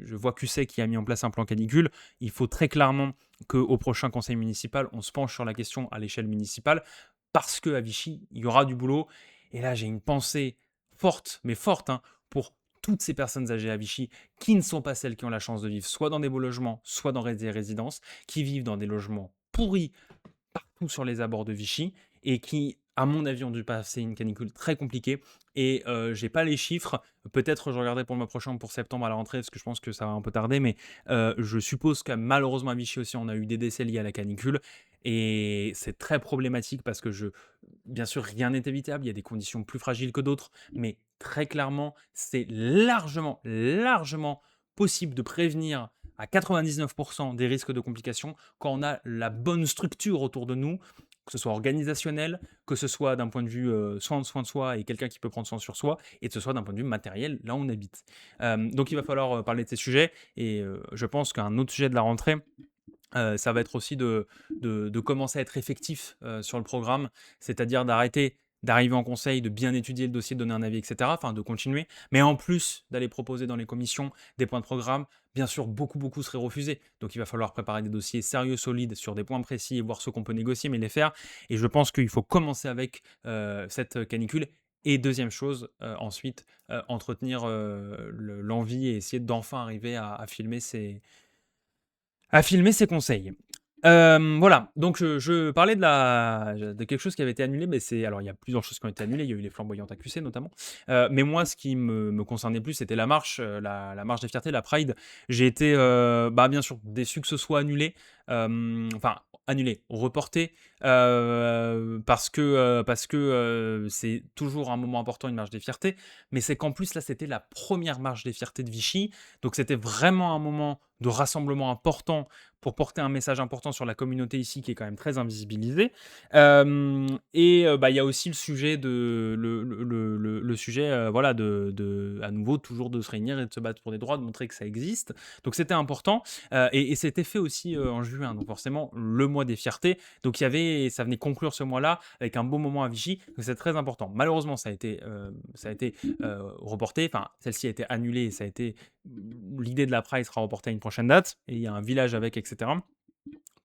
je vois QC qui a mis en place un plan canicule. Il faut très clairement qu'au prochain conseil municipal, on se penche sur la question à l'échelle municipale, parce qu'à Vichy, il y aura du boulot. Et là, j'ai une pensée forte, mais forte, hein, pour toutes ces personnes âgées à Vichy qui ne sont pas celles qui ont la chance de vivre soit dans des beaux logements, soit dans des résidences, qui vivent dans des logements pourris partout sur les abords de Vichy et qui, à mon avis, ont dû passer une canicule très compliquée. Et j'ai pas les chiffres. Peut-être je regarderai pour le mois prochain, pour septembre à la rentrée, parce que je pense que ça va un peu tarder. Mais je suppose que malheureusement à Vichy aussi, on a eu des décès liés à la canicule. Et c'est très problématique parce que bien sûr, rien n'est évitable. Il y a des conditions plus fragiles que d'autres. Mais très clairement, c'est largement possible de prévenir à 99% des risques de complications quand on a la bonne structure autour de nous, que ce soit organisationnel, que ce soit d'un point de vue soin de soi et quelqu'un qui peut prendre soin sur soi, et que ce soit d'un point de vue matériel, là où on habite. Donc il va falloir parler de ces sujets, et je pense qu'un autre sujet de la rentrée, ça va être aussi de commencer à être effectif sur le programme, c'est-à-dire d'arriver en conseil, de bien étudier le dossier, de donner un avis, etc. Enfin, de continuer, mais en plus d'aller proposer dans les commissions des points de programme. Bien sûr, beaucoup seraient refusés. Donc, il va falloir préparer des dossiers sérieux, solides, sur des points précis et voir ce qu'on peut négocier, mais les faire. Et je pense qu'il faut commencer avec cette canicule. Et deuxième chose, ensuite, entretenir l'envie et essayer d'enfin arriver à filmer ses conseils. Voilà, donc je parlais de quelque chose qui avait été annulé, mais alors il y a plusieurs choses qui ont été annulées, il y a eu les flamboyantes accusées notamment, mais moi ce qui me concernait plus, c'était la marche, la marche des fiertés, la Pride. J'ai été, bien sûr déçu que ce soit annulé, enfin annulé, reporté, parce que c'est toujours un moment important, une marche des fiertés, mais c'est qu'en plus là, c'était la première marche des fiertés de Vichy, donc c'était vraiment un moment de rassemblement important pour porter un message important sur la communauté ici qui est quand même très invisibilisée. Et il y a aussi le sujet le sujet, voilà, à nouveau toujours de se réunir et de se battre pour des droits, de montrer que ça existe. Donc c'était important, et c'était fait aussi en juin, donc forcément le mois des fiertés. Donc ça venait conclure ce mois-là avec un beau moment à Vichy, donc c'est très important. Malheureusement, ça a été reporté, enfin celle-ci a été annulée, et ça a été l'idée de la Pride sera reportée à une prochaine date, et il y a un village avec, etc.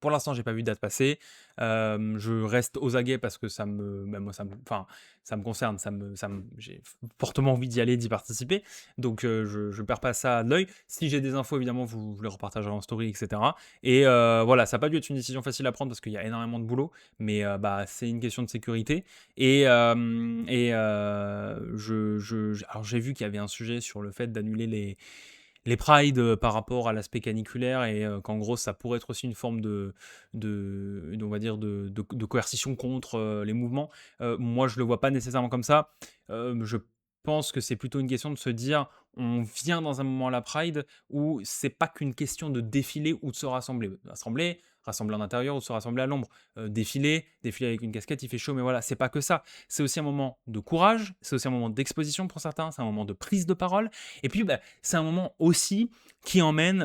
Pour l'instant, j'ai pas vu de date passer. Je reste aux aguets parce que moi, ça me concerne, j'ai fortement envie d'y aller, d'y participer. Donc, je perds pas ça de l'œil. Si j'ai des infos, évidemment, je les repartagerai en story, etc. Et voilà, ça n'a pas dû être une décision facile à prendre parce qu'il y a énormément de boulot, mais c'est une question de sécurité. Alors j'ai vu qu'il y avait un sujet sur le fait d'annuler les prides par rapport à l'aspect caniculaire et qu'en gros ça pourrait être aussi une forme on va dire de coercition contre les mouvements. Moi je le vois pas nécessairement comme ça. Je pense que c'est plutôt une question de se dire on vient dans un moment à la Pride où c'est pas qu'une question de défiler ou de se rassembler. Rassembler en intérieur ou se rassembler à l'ombre. Défiler avec une casquette, il fait chaud, mais voilà, c'est pas que ça. C'est aussi un moment de courage, c'est aussi un moment d'exposition pour certains, c'est un moment de prise de parole, et puis bah, c'est un moment aussi qu'on appelle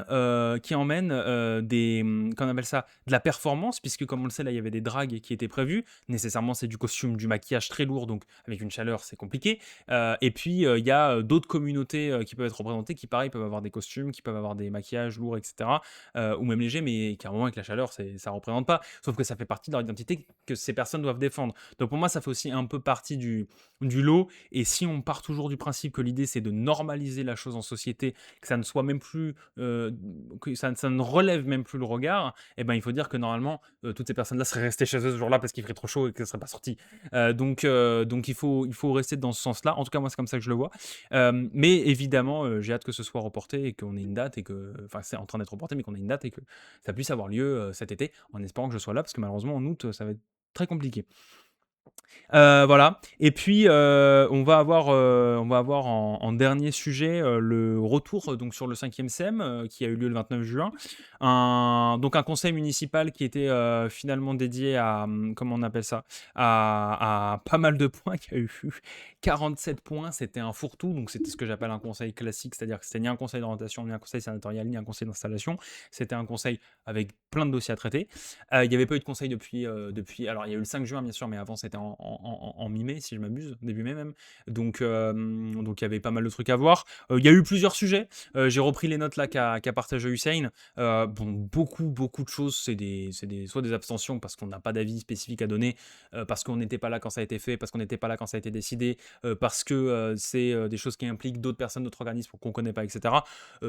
ça, de la performance, puisque comme on le sait, là, il y avait des dragues qui étaient prévues. Nécessairement, c'est du costume, du maquillage très lourd, donc avec une chaleur, c'est compliqué. Et puis, il y a d'autres communautés qui peuvent être représentées, qui, pareil, peuvent avoir des costumes, qui peuvent avoir des maquillages lourds, etc. Ou même légers, mais qui, à un moment, avec la chaleur, ça ne représente pas. Sauf que ça fait partie de leur identité que ces personnes doivent défendre. Donc, pour moi, ça fait aussi un peu partie du lot. Et si on part toujours du principe que l'idée, c'est de normaliser la chose en société, que ça ne soit même plus, que ça ne relève même plus le regard, eh ben, il faut dire que normalement, toutes ces personnes-là seraient restées chez eux ce jour-là parce qu'il ferait trop chaud et qu'elles ne seraient pas sorties. Donc il faut rester dans ce sens-là. En tout cas, moi, c'est comme ça que je le vois. Mais évidemment, j'ai hâte que ce soit reporté et qu'on ait une date et que, enfin, c'est en train d'être reporté, mais qu'on ait une date et que ça puisse avoir lieu cet été, en espérant que je sois là, parce que malheureusement, en août, ça va être très compliqué. Voilà. Et puis, on va avoir en dernier sujet le retour donc sur le 5e CEM qui a eu lieu le 29 juin. Donc un conseil municipal qui était finalement dédié à, comment on appelle ça, à pas mal de points, qui a eu 47 points. C'était un fourre-tout, donc c'était ce que j'appelle un conseil classique, c'est-à-dire que c'était ni un conseil d'orientation, ni un conseil sénatorial, ni un conseil d'installation. C'était un conseil avec plein de dossiers à traiter. Il n'y avait pas eu de conseil depuis. Alors, il y a eu le 5 juin, bien sûr, mais avant, c'était en mi-mai, si je m'abuse, début mai même. Donc, il y avait pas mal de trucs à voir. Il y a eu plusieurs sujets. J'ai repris les notes là qu'a partagé Hussein. Bon, beaucoup de choses. Soit des abstentions parce qu'on n'a pas d'avis spécifique à donner, parce qu'on n'était pas là quand ça a été fait, parce qu'on n'était pas là quand ça a été décidé, parce que c'est des choses qui impliquent d'autres personnes, d'autres organismes qu'on ne connaît pas, etc.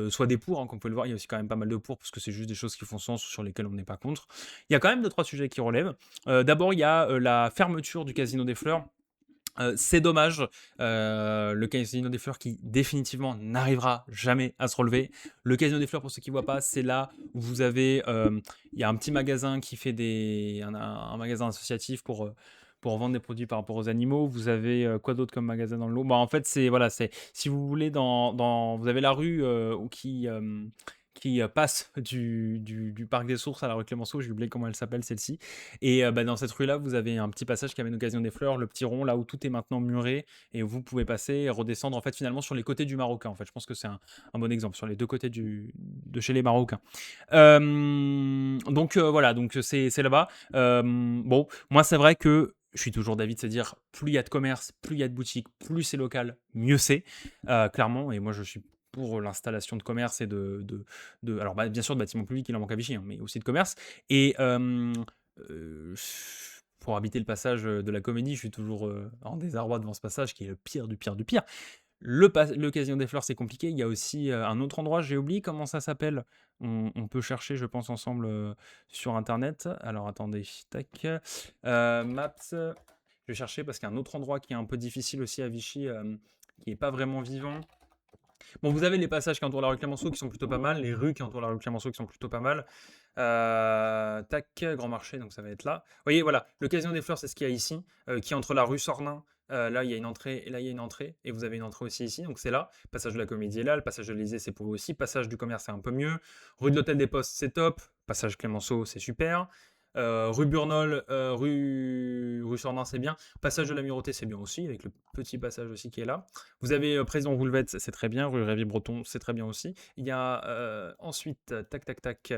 Soit des pour, hein, comme vous pouvez le voir, il y a aussi quand même pas mal de pour, parce que c'est juste des choses qui font sens, sur lesquelles on n'est pas contre. Il y a quand même 2-3 sujets qui relèvent. D'abord, il y a la fermeture du Casino des Fleurs. C'est dommage, le Casino des Fleurs qui définitivement n'arrivera jamais à se relever. Le Casino des Fleurs, pour ceux qui ne voient pas, c'est là où vous avez, il y a un petit magasin qui fait un magasin associatif pour vendre des produits par rapport aux animaux. Vous avez quoi d'autre comme magasin dans le lot? Bah, en fait, c'est si vous voulez, vous avez la rue qui passe du parc des Sources à la rue Clémenceau, j'ai oublié comment elle s'appelle celle-ci. Et bah, dans cette rue-là, vous avez un petit passage qui amène au Casino des Fleurs, le petit rond, là où tout est maintenant muré, et où vous pouvez passer et redescendre, en fait, finalement, sur les côtés du Marocain. En fait, je pense que c'est un bon exemple, sur les deux côtés de chez les Marocains. Donc voilà, donc c'est là-bas. Bon, moi, c'est vrai que je suis toujours d'avis de se dire, plus il y a de commerce, plus il y a de boutiques, plus c'est local, mieux c'est, clairement. Et moi, je suis pour l'installation de commerce et alors bah, bien sûr de bâtiments publics, il en manque à Vichy, hein, mais aussi de commerce. Et pour habiter le passage de la Comédie, je suis toujours en désarroi devant ce passage qui est le pire du pire du pire. Le Casino des Fleurs, c'est compliqué. Il y a aussi un autre endroit, j'ai oublié comment ça s'appelle. On peut chercher, je pense, ensemble sur Internet. Alors attendez, tac. Maps. Je vais chercher parce qu'il y a un autre endroit qui est un peu difficile aussi à Vichy, qui n'est pas vraiment vivant. Bon, vous avez les passages qui entourent la rue Clémenceau qui sont plutôt pas mal, les rues qui entourent la rue Clémenceau qui sont plutôt pas mal. Tac, Grand Marché, donc ça va être là. Vous voyez, voilà, le Casino des Fleurs, c'est ce qu'il y a ici, qui est entre la rue Sornin. Là, il y a une entrée, et là, il y a une entrée, et vous avez une entrée aussi ici, donc c'est là. Passage de la Comédie est là, le passage de l'Élysée, c'est pour vous aussi. Passage du Commerce, c'est un peu mieux. Rue de l'Hôtel des Postes, c'est top. Passage Clémenceau, c'est super. Rue Burnol, rue Sornin, c'est bien. Passage de l'Amirauté, c'est bien aussi, avec le petit passage aussi qui est là. Vous avez Président Roulvette, c'est très bien. Rue Révy-Breton, c'est très bien aussi. Il y a ensuite, tac, tac, tac.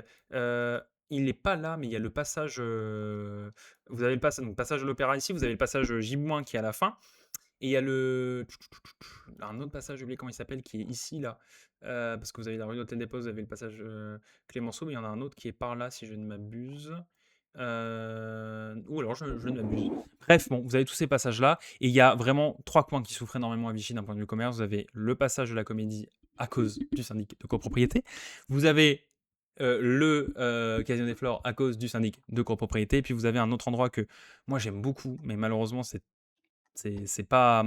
Il n'est pas là, mais il y a le passage. Vous avez donc, passage de l'Opéra ici. Vous avez le passage Gibouin qui est à la fin. Et il y a un autre passage, j'ai oublié comment il s'appelle, qui est ici, là. Parce que vous avez la rue d'Hôtel des Postes, vous avez le passage Clémenceau, mais il y en a un autre qui est par là, si je ne m'abuse. Ou alors je ne m'abuse. Bref, bon, vous avez tous ces passages-là, et il y a vraiment 3 coins qui souffrent énormément à Vichy d'un point de vue commerce. Vous avez le passage de la Comédie à cause du syndic de copropriété. Vous avez le Casino des Flores à cause du syndic de copropriété. Et puis vous avez un autre endroit que moi j'aime beaucoup, mais malheureusement c'est c'est pas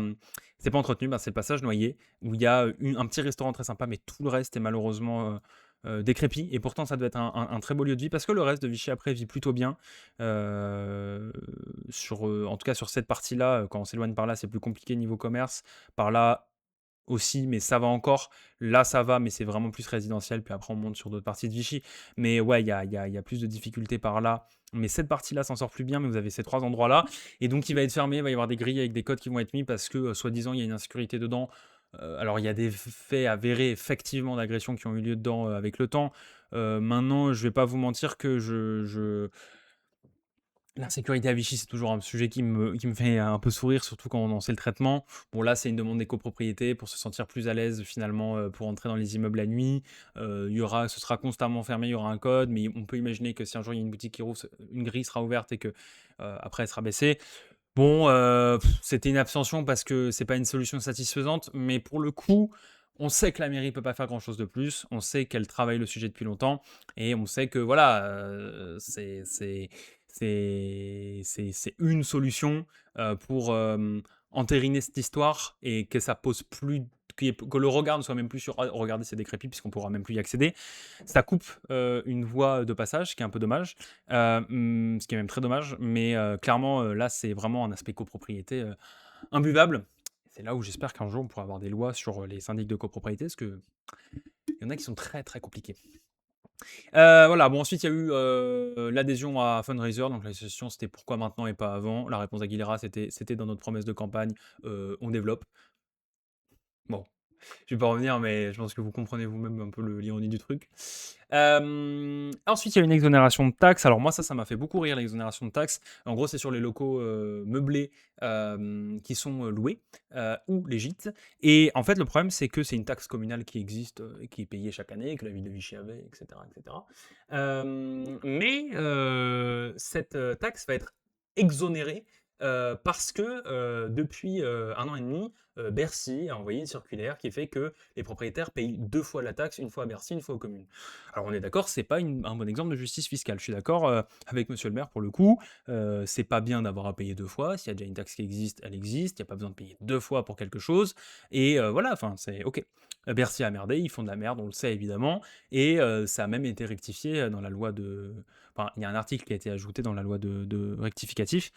entretenu. C'est le passage Noyer où il y a un petit restaurant très sympa, mais tout le reste est malheureusement décrépit. Et pourtant, ça doit être un très beau lieu de vie parce que le reste de Vichy après vit plutôt bien. En tout cas, sur cette partie-là, quand on s'éloigne par là, c'est plus compliqué niveau commerce. Par là aussi, mais ça va encore. Là, ça va, mais c'est vraiment plus résidentiel. Puis après, on monte sur d'autres parties de Vichy. Mais ouais, il y a plus de difficultés par là. Mais cette partie-là s'en sort plus bien, mais vous avez ces trois endroits-là. Et donc, il va être fermé, il va y avoir des grilles avec des codes qui vont être mis parce que, soi-disant, il y a une insécurité dedans. Alors, il y a des faits avérés, effectivement, d'agressions qui ont eu lieu dedans avec le temps. Maintenant, je vais pas vous mentir que l'insécurité à Vichy, c'est toujours un sujet qui me fait un peu sourire, surtout quand on en sait le traitement. Bon, là, c'est une demande d'écopropriété pour se sentir plus à l'aise, finalement, pour entrer dans les immeubles la nuit. Ce sera constamment fermé, il y aura un code, mais on peut imaginer que si un jour il y a une boutique qui rouvre, une grille sera ouverte et que après elle sera baissée. Bon, c'était une abstention parce que c'est pas une solution satisfaisante, mais pour le coup, on sait que la mairie peut pas faire grand-chose de plus. On sait qu'elle travaille le sujet depuis longtemps et on sait que voilà, c'est une solution, pour, entériner cette histoire et que ça pose plus que le regard ne soit même plus sur: «Ah regardez, c'est décrépit», puisqu'on pourra même plus y accéder. Ça coupe, une voie de passage, ce qui est un peu dommage. Ce qui est même très dommage, mais clairement, là, c'est vraiment un aspect copropriété, imbuvable. C'est là où j'espère qu'un jour on pourra avoir des lois sur, les syndics de copropriété, parce qu'il y en a qui sont très, très compliqués. Voilà, bon ensuite il y a eu, l'adhésion à Fundraiser, donc la question c'était: «Pourquoi maintenant et pas avant?» La réponse d'Aguilera c'était dans notre promesse de campagne, on développe. Bon, je vais pas revenir, mais je pense que vous comprenez vous-même un peu l'ironie du truc. Ensuite, il y a une exonération de taxes. Alors moi, ça m'a fait beaucoup rire, l'exonération de taxes. En gros, c'est sur les locaux meublés qui sont loués ou les gîtes. Et en fait, le problème, c'est que c'est une taxe communale qui existe et qui est payée chaque année, que la ville de Vichy avait, etc. etc. Mais cette taxe va être exonérée parce que depuis un an et demi, Bercy a envoyé une circulaire qui fait que les propriétaires payent deux fois la taxe, une fois à Bercy, une fois aux communes. Alors on est d'accord, c'est pas un bon exemple de justice fiscale. Je suis d'accord avec monsieur le maire pour le coup. C'est pas bien d'avoir à payer deux fois. S'il y a déjà une taxe qui existe, elle existe. Il n'y a pas besoin de payer deux fois pour quelque chose. Et voilà, enfin c'est ok. Bercy a merdé, ils font de la merde, on le sait évidemment. Et ça a même été rectifié dans la loi de. Enfin, il y a un article qui a été ajouté dans la loi de rectificatif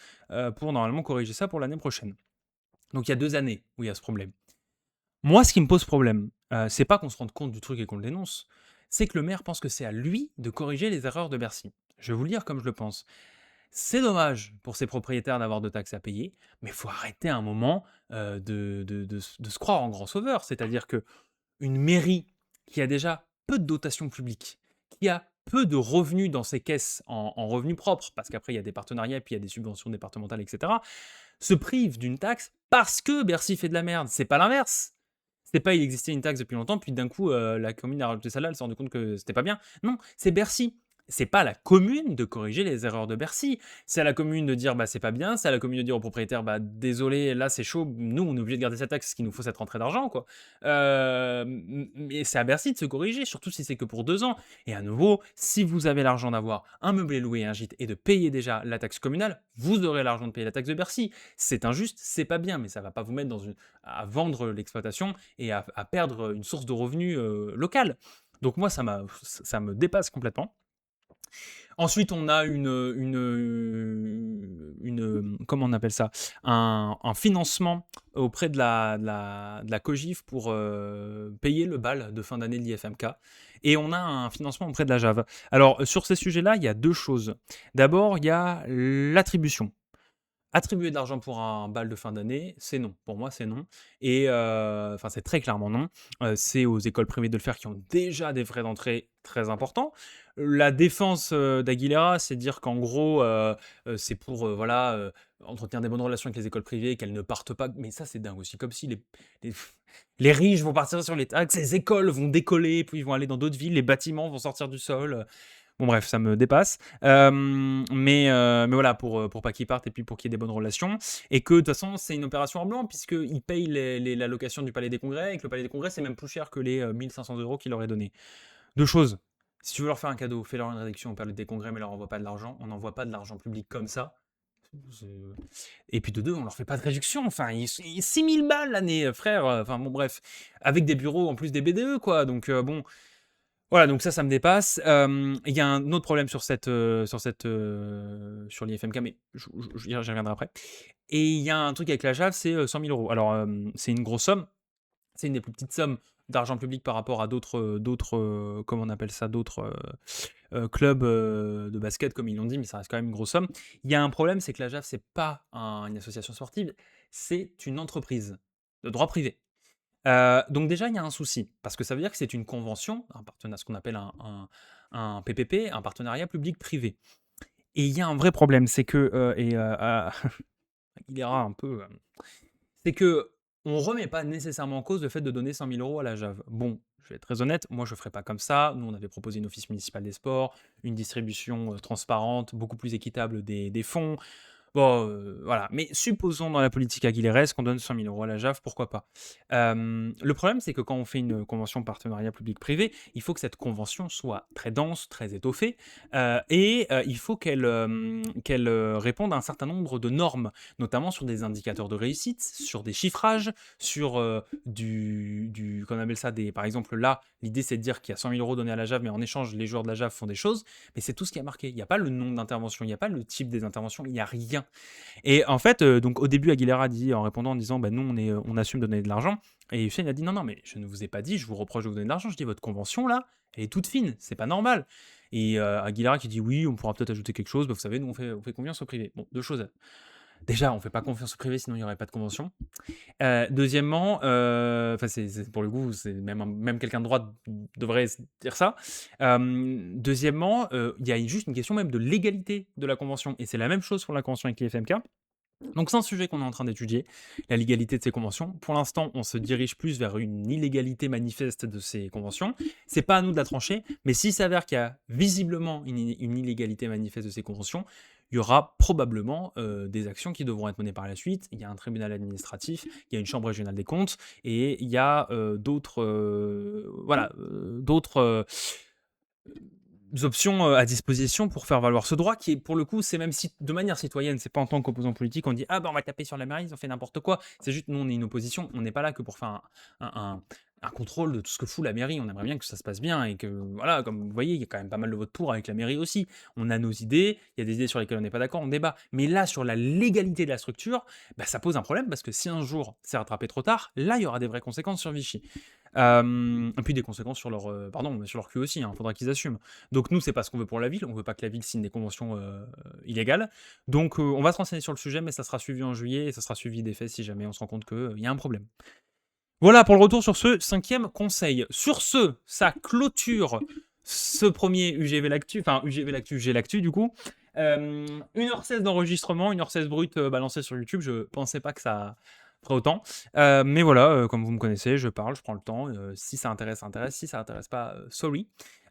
pour normalement corriger ça pour l'année prochaine. Donc il y a 2 années où il y a ce problème. Moi, ce qui me pose problème, c'est pas qu'on se rende compte du truc et qu'on le dénonce, c'est que le maire pense que c'est à lui de corriger les erreurs de Bercy. Je vais vous le dire comme je le pense. C'est dommage pour ces propriétaires d'avoir de taxes à payer, mais il faut arrêter un moment de se croire en grand sauveur. C'est-à-dire que une mairie qui a déjà peu de dotations publiques, qui a peu de revenus dans ses caisses en revenus propres, parce qu'après il y a des partenariats, puis il y a des subventions départementales, etc., se prive d'une taxe parce que Bercy fait de la merde. C'est pas l'inverse. C'est pas il existait une taxe depuis longtemps, puis d'un coup, la commune a rajouté celle-là, elle s'est rendue compte que c'était pas bien. Non, c'est Bercy. C'est pas à la commune de corriger les erreurs de Bercy. C'est à la commune de dire bah c'est pas bien, c'est à la commune de dire au propriétaire bah désolé, là c'est chaud, nous on est obligé de garder cette taxe, ce qu'il nous faut cette rentrée d'argent quoi. Mais c'est à Bercy de se corriger, surtout si c'est que pour 2 ans. Et à nouveau, si vous avez l'argent d'avoir un meublé loué, un gîte et de payer déjà la taxe communale, vous aurez l'argent de payer la taxe de Bercy. C'est injuste, c'est pas bien, mais ça va pas vous mettre à vendre l'exploitation et à perdre une source de revenus locale. Donc moi, ça me dépasse complètement. Ensuite, on a comment on appelle ça, un financement auprès de la COGIF pour payer le bal de fin d'année de l'IFMK. Et on a un financement auprès de la JAV. Alors, sur ces sujets-là, il y a deux choses. D'abord, il y a l'attribution. Attribuer de l'argent pour un bal de fin d'année, c'est non. Pour moi, c'est non. Et enfin, c'est très clairement non. C'est aux écoles privées de le faire qui ont déjà des frais d'entrée très importants. La défense d'Aguilera, c'est dire qu'en gros, c'est pour voilà, entretenir des bonnes relations avec les écoles privées, qu'elles ne partent pas. Mais ça, c'est dingue aussi. Comme si les, les riches vont partir sur les taxes, les écoles vont décoller, puis ils vont aller dans d'autres villes, les bâtiments vont sortir du sol. Bon bref, ça me dépasse. Mais voilà, pour pas qu'ils partent et puis pour qu'il y ait des bonnes relations. Et que de toute façon, c'est une opération en blanc, puisqu'ils payent la location du Palais des Congrès, et que le Palais des Congrès, c'est même plus cher que les 1500 euros qu'ils leur aient donné. Deux choses. Si tu veux leur faire un cadeau, fais-leur une réduction au Palais des Congrès, mais leur envoie pas de l'argent. On n'envoie pas de l'argent public comme ça. Et puis de 2, on leur fait pas de réduction. Enfin, 6 000 balles l'année, frère. Enfin bon, bref. Avec des bureaux en plus des BDE, quoi. Donc bon, voilà, donc ça me dépasse. Il y a un autre problème sur l'IFMK, mais j'y reviendrai après. Et il y a un truc avec la JAV, c'est 100 000 euros. Alors, c'est une grosse somme. C'est une des plus petites sommes d'argent public par rapport à comment on appelle ça, d'autres clubs de basket, comme ils l'ont dit, mais ça reste quand même une grosse somme. Il y a un problème, c'est que la JAF, c'est pas une association sportive, c'est une entreprise de droit privé. Donc déjà, il y a un souci, parce que ça veut dire que c'est une convention, ce qu'on appelle un PPP, un partenariat public-privé. Et il y a un vrai problème, c'est que, il ira un peu, c'est que on remet pas nécessairement en cause le fait de donner 100 000 euros à la JAV. Bon, je vais être très honnête, moi je ferais pas comme ça. Nous, on avait proposé une office municipal des sports, une distribution transparente, beaucoup plus équitable des fonds. Bon, voilà. Mais supposons dans la politique aguileraise qu'on donne 100 000 euros à la JAF, pourquoi pas. Le problème, c'est que quand on fait une convention partenariat public-privé, il faut que cette convention soit très dense, très étoffée, et il faut qu'elle réponde à un certain nombre de normes, notamment sur des indicateurs de réussite, sur des chiffrages, sur qu'on appelle ça par exemple, là, l'idée c'est de dire qu'il y a 100 000 euros donnés à la JAF, mais en échange, les joueurs de la JAF font des choses, mais c'est tout ce qui est marqué. Il n'y a pas le nombre d'interventions, il n'y a pas le type des interventions, il n'y a rien. Et en fait, donc au début, Aguilera dit en répondant en disant bah, nous, on assume de donner de l'argent. Et Hussein a dit non, non, mais je ne vous ai pas dit, je vous reproche de vous donner de l'argent. Je dis votre convention là, elle est toute fine, c'est pas normal. Et Aguilera qui dit oui, on pourra peut-être ajouter quelque chose. Bah, vous savez, nous, on fait confiance au privé. Bon, deux choses. Déjà, on fait pas confiance au privé, sinon il n'y aurait pas de convention. Deuxièmement, pour le coup, c'est même quelqu'un de droite devrait dire ça. Deuxièmement, il y a juste une question même de légalité de la convention, et c'est la même chose pour la convention avec l'IFMK. Donc c'est un sujet qu'on est en train d'étudier, la légalité de ces conventions. Pour l'instant, on se dirige plus vers une illégalité manifeste de ces conventions. C'est pas à nous de la trancher, mais s'il s'avère qu'il y a visiblement une illégalité manifeste de ces conventions, il y aura probablement des actions qui devront être menées par la suite. Il y a un tribunal administratif, il y a une chambre régionale des comptes, et il y a d'autres options à disposition pour faire valoir ce droit qui est, pour le coup, c'est même si, de manière citoyenne, c'est pas en tant qu'opposant politique, on dit ah ben on va taper sur la mairie, ils ont fait n'importe quoi. C'est juste, nous on est une opposition, on n'est pas là que pour faire un contrôle de tout ce que fout la mairie. On aimerait bien que ça se passe bien et que, voilà, comme vous voyez, il y a quand même pas mal de votes pour avec la mairie aussi. On a nos idées, il y a des idées sur lesquelles on n'est pas d'accord, on débat. Mais là, sur la légalité de la structure, bah, ça pose un problème parce que si un jour c'est rattrapé trop tard, là il y aura des vraies conséquences sur Vichy. Et puis des conséquences sur leur cul aussi, il faudra qu'ils assument. Donc nous, c'est pas ce qu'on veut pour la ville, on veut pas que la ville signe des conventions illégales. Donc on va se renseigner sur le sujet, mais ça sera suivi en juillet et ça sera suivi des faits si jamais on se rend compte qu'il y a un problème. Voilà pour le retour sur ce 5e conseil. Sur ce, ça clôture ce premier UGV L'actu, enfin UGV L'actu, G L'actu du coup. 1h16 d'enregistrement, 1h16 brut balancé sur YouTube, je pensais pas que ça ferait autant. Mais voilà, comme vous me connaissez, je parle, je prends le temps. Si ça intéresse, ça intéresse. Si ça intéresse pas, sorry.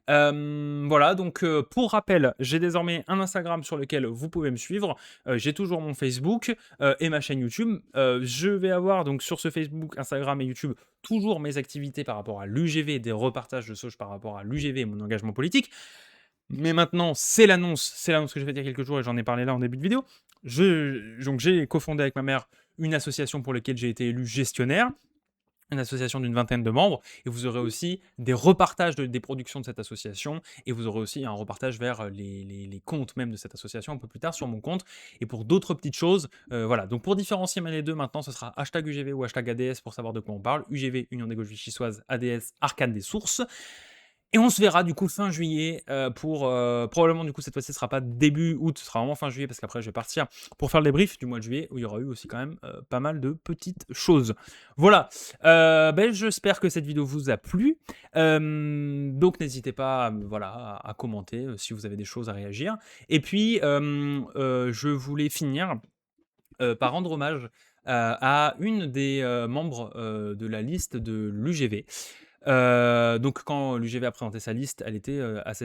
Voilà, donc pour rappel, j'ai désormais un Instagram sur lequel vous pouvez me suivre. J'ai toujours mon Facebook et ma chaîne YouTube. Je vais avoir donc sur ce Facebook, Instagram et YouTube toujours mes activités par rapport à l'UGV, des repartages de sauge par rapport à l'UGV et mon engagement politique. Mais maintenant, c'est l'annonce que je vais dire quelques jours et j'en ai parlé là en début de vidéo. Donc j'ai cofondé avec ma mère une association pour laquelle j'ai été élu gestionnaire, une association d'une 20aine de membres, et vous aurez aussi des repartages des productions de cette association, et vous aurez aussi un repartage vers les comptes même de cette association un peu plus tard sur mon compte, et pour d'autres petites choses, voilà. Donc pour différencier les deux, maintenant, ce sera hashtag UGV ou hashtag ADS pour savoir de quoi on parle. UGV, Union des gauches vichysoises, ADS, Arcade des sources. Et on se verra du coup fin juillet pour probablement du coup cette fois-ci ce sera pas début août, ce sera vraiment fin juillet parce qu'après je vais partir pour faire le débrief du mois de juillet où il y aura eu aussi quand même pas mal de petites choses. Voilà, j'espère que cette vidéo vous a plu. Donc n'hésitez pas voilà, à commenter si vous avez des choses à réagir. Et puis je voulais finir par rendre hommage à une des membres de la liste de l'UGV. Donc quand l'UGV a présenté sa liste, elle était,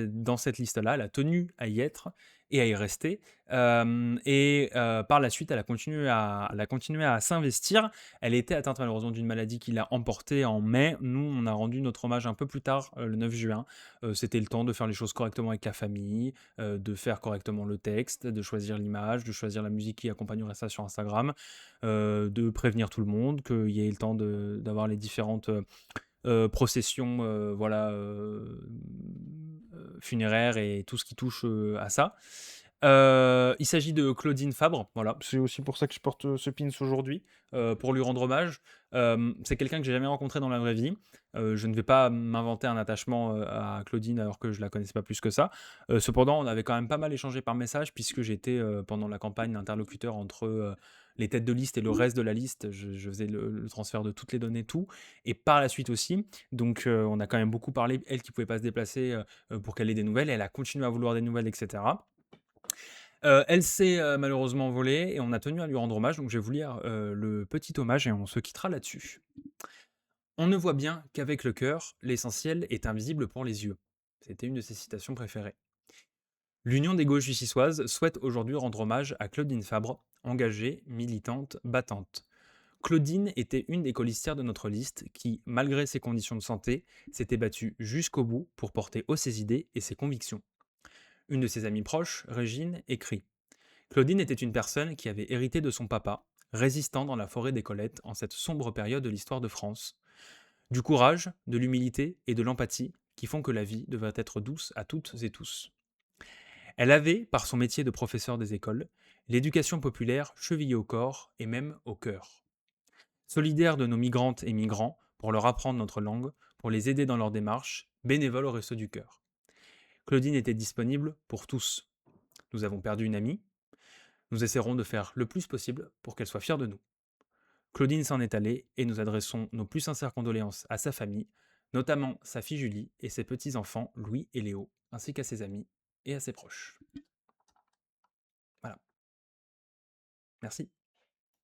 dans cette liste-là, elle a tenu à y être et à y rester, par la suite, elle a continué à s'investir. Elle était atteinte malheureusement d'une maladie qui l'a emportée en mai. Nous, on a rendu notre hommage un peu plus tard, le 9 juin. C'était le temps de faire les choses correctement avec la famille, de faire correctement le texte, de choisir l'image, de choisir la musique qui accompagnerait ça sur Instagram, de prévenir tout le monde, qu'il y ait le temps d'avoir les différentes, processions, voilà, funéraires et tout ce qui touche, à ça. Il s'agit de Claudine Fabre, voilà, c'est aussi pour ça que je porte, ce pins aujourd'hui, pour lui rendre hommage. C'est quelqu'un que j'ai jamais rencontré dans la vraie vie. Je ne vais pas m'inventer un attachement, à Claudine alors que je la connaissais pas plus que ça. Cependant, on avait quand même pas mal échangé par message puisque j'étais, pendant la campagne, l'interlocuteur entre, les têtes de liste et le reste de la liste. Je faisais le transfert de toutes les données, tout et par la suite aussi. Donc, on a quand même beaucoup parlé. Elle qui pouvait pas se déplacer, pour qu'elle ait des nouvelles, elle a continué à vouloir des nouvelles et cetera. Elle s'est, malheureusement envolée et on a tenu à lui rendre hommage, donc je vais vous lire, le petit hommage et on se quittera là-dessus. «On ne voit bien qu'avec le cœur, l'essentiel est invisible pour les yeux». C'était une de ses citations préférées. L'Union des gauches vichyssoises souhaite aujourd'hui rendre hommage à Claudine Fabre, engagée, militante, battante. Claudine était une des colistières de notre liste qui, malgré ses conditions de santé, s'était battue jusqu'au bout pour porter haut ses idées et ses convictions. Une de ses amies proches, Régine, écrit: Claudine était une personne qui avait hérité de son papa, résistant dans la forêt des Colettes en cette sombre période de l'histoire de France. Du courage, de l'humilité et de l'empathie qui font que la vie devrait être douce à toutes et tous. Elle avait, par son métier de professeur des écoles, l'éducation populaire chevillée au corps et même au cœur. Solidaire de nos migrantes et migrants pour leur apprendre notre langue, pour les aider dans leur démarche, bénévole au resto du cœur. Claudine était disponible pour tous. Nous avons perdu une amie, nous essaierons de faire le plus possible pour qu'elle soit fière de nous. Claudine s'en est allée et nous adressons nos plus sincères condoléances à sa famille, notamment sa fille Julie et ses petits-enfants Louis et Léo, ainsi qu'à ses amis et à ses proches. Voilà, merci.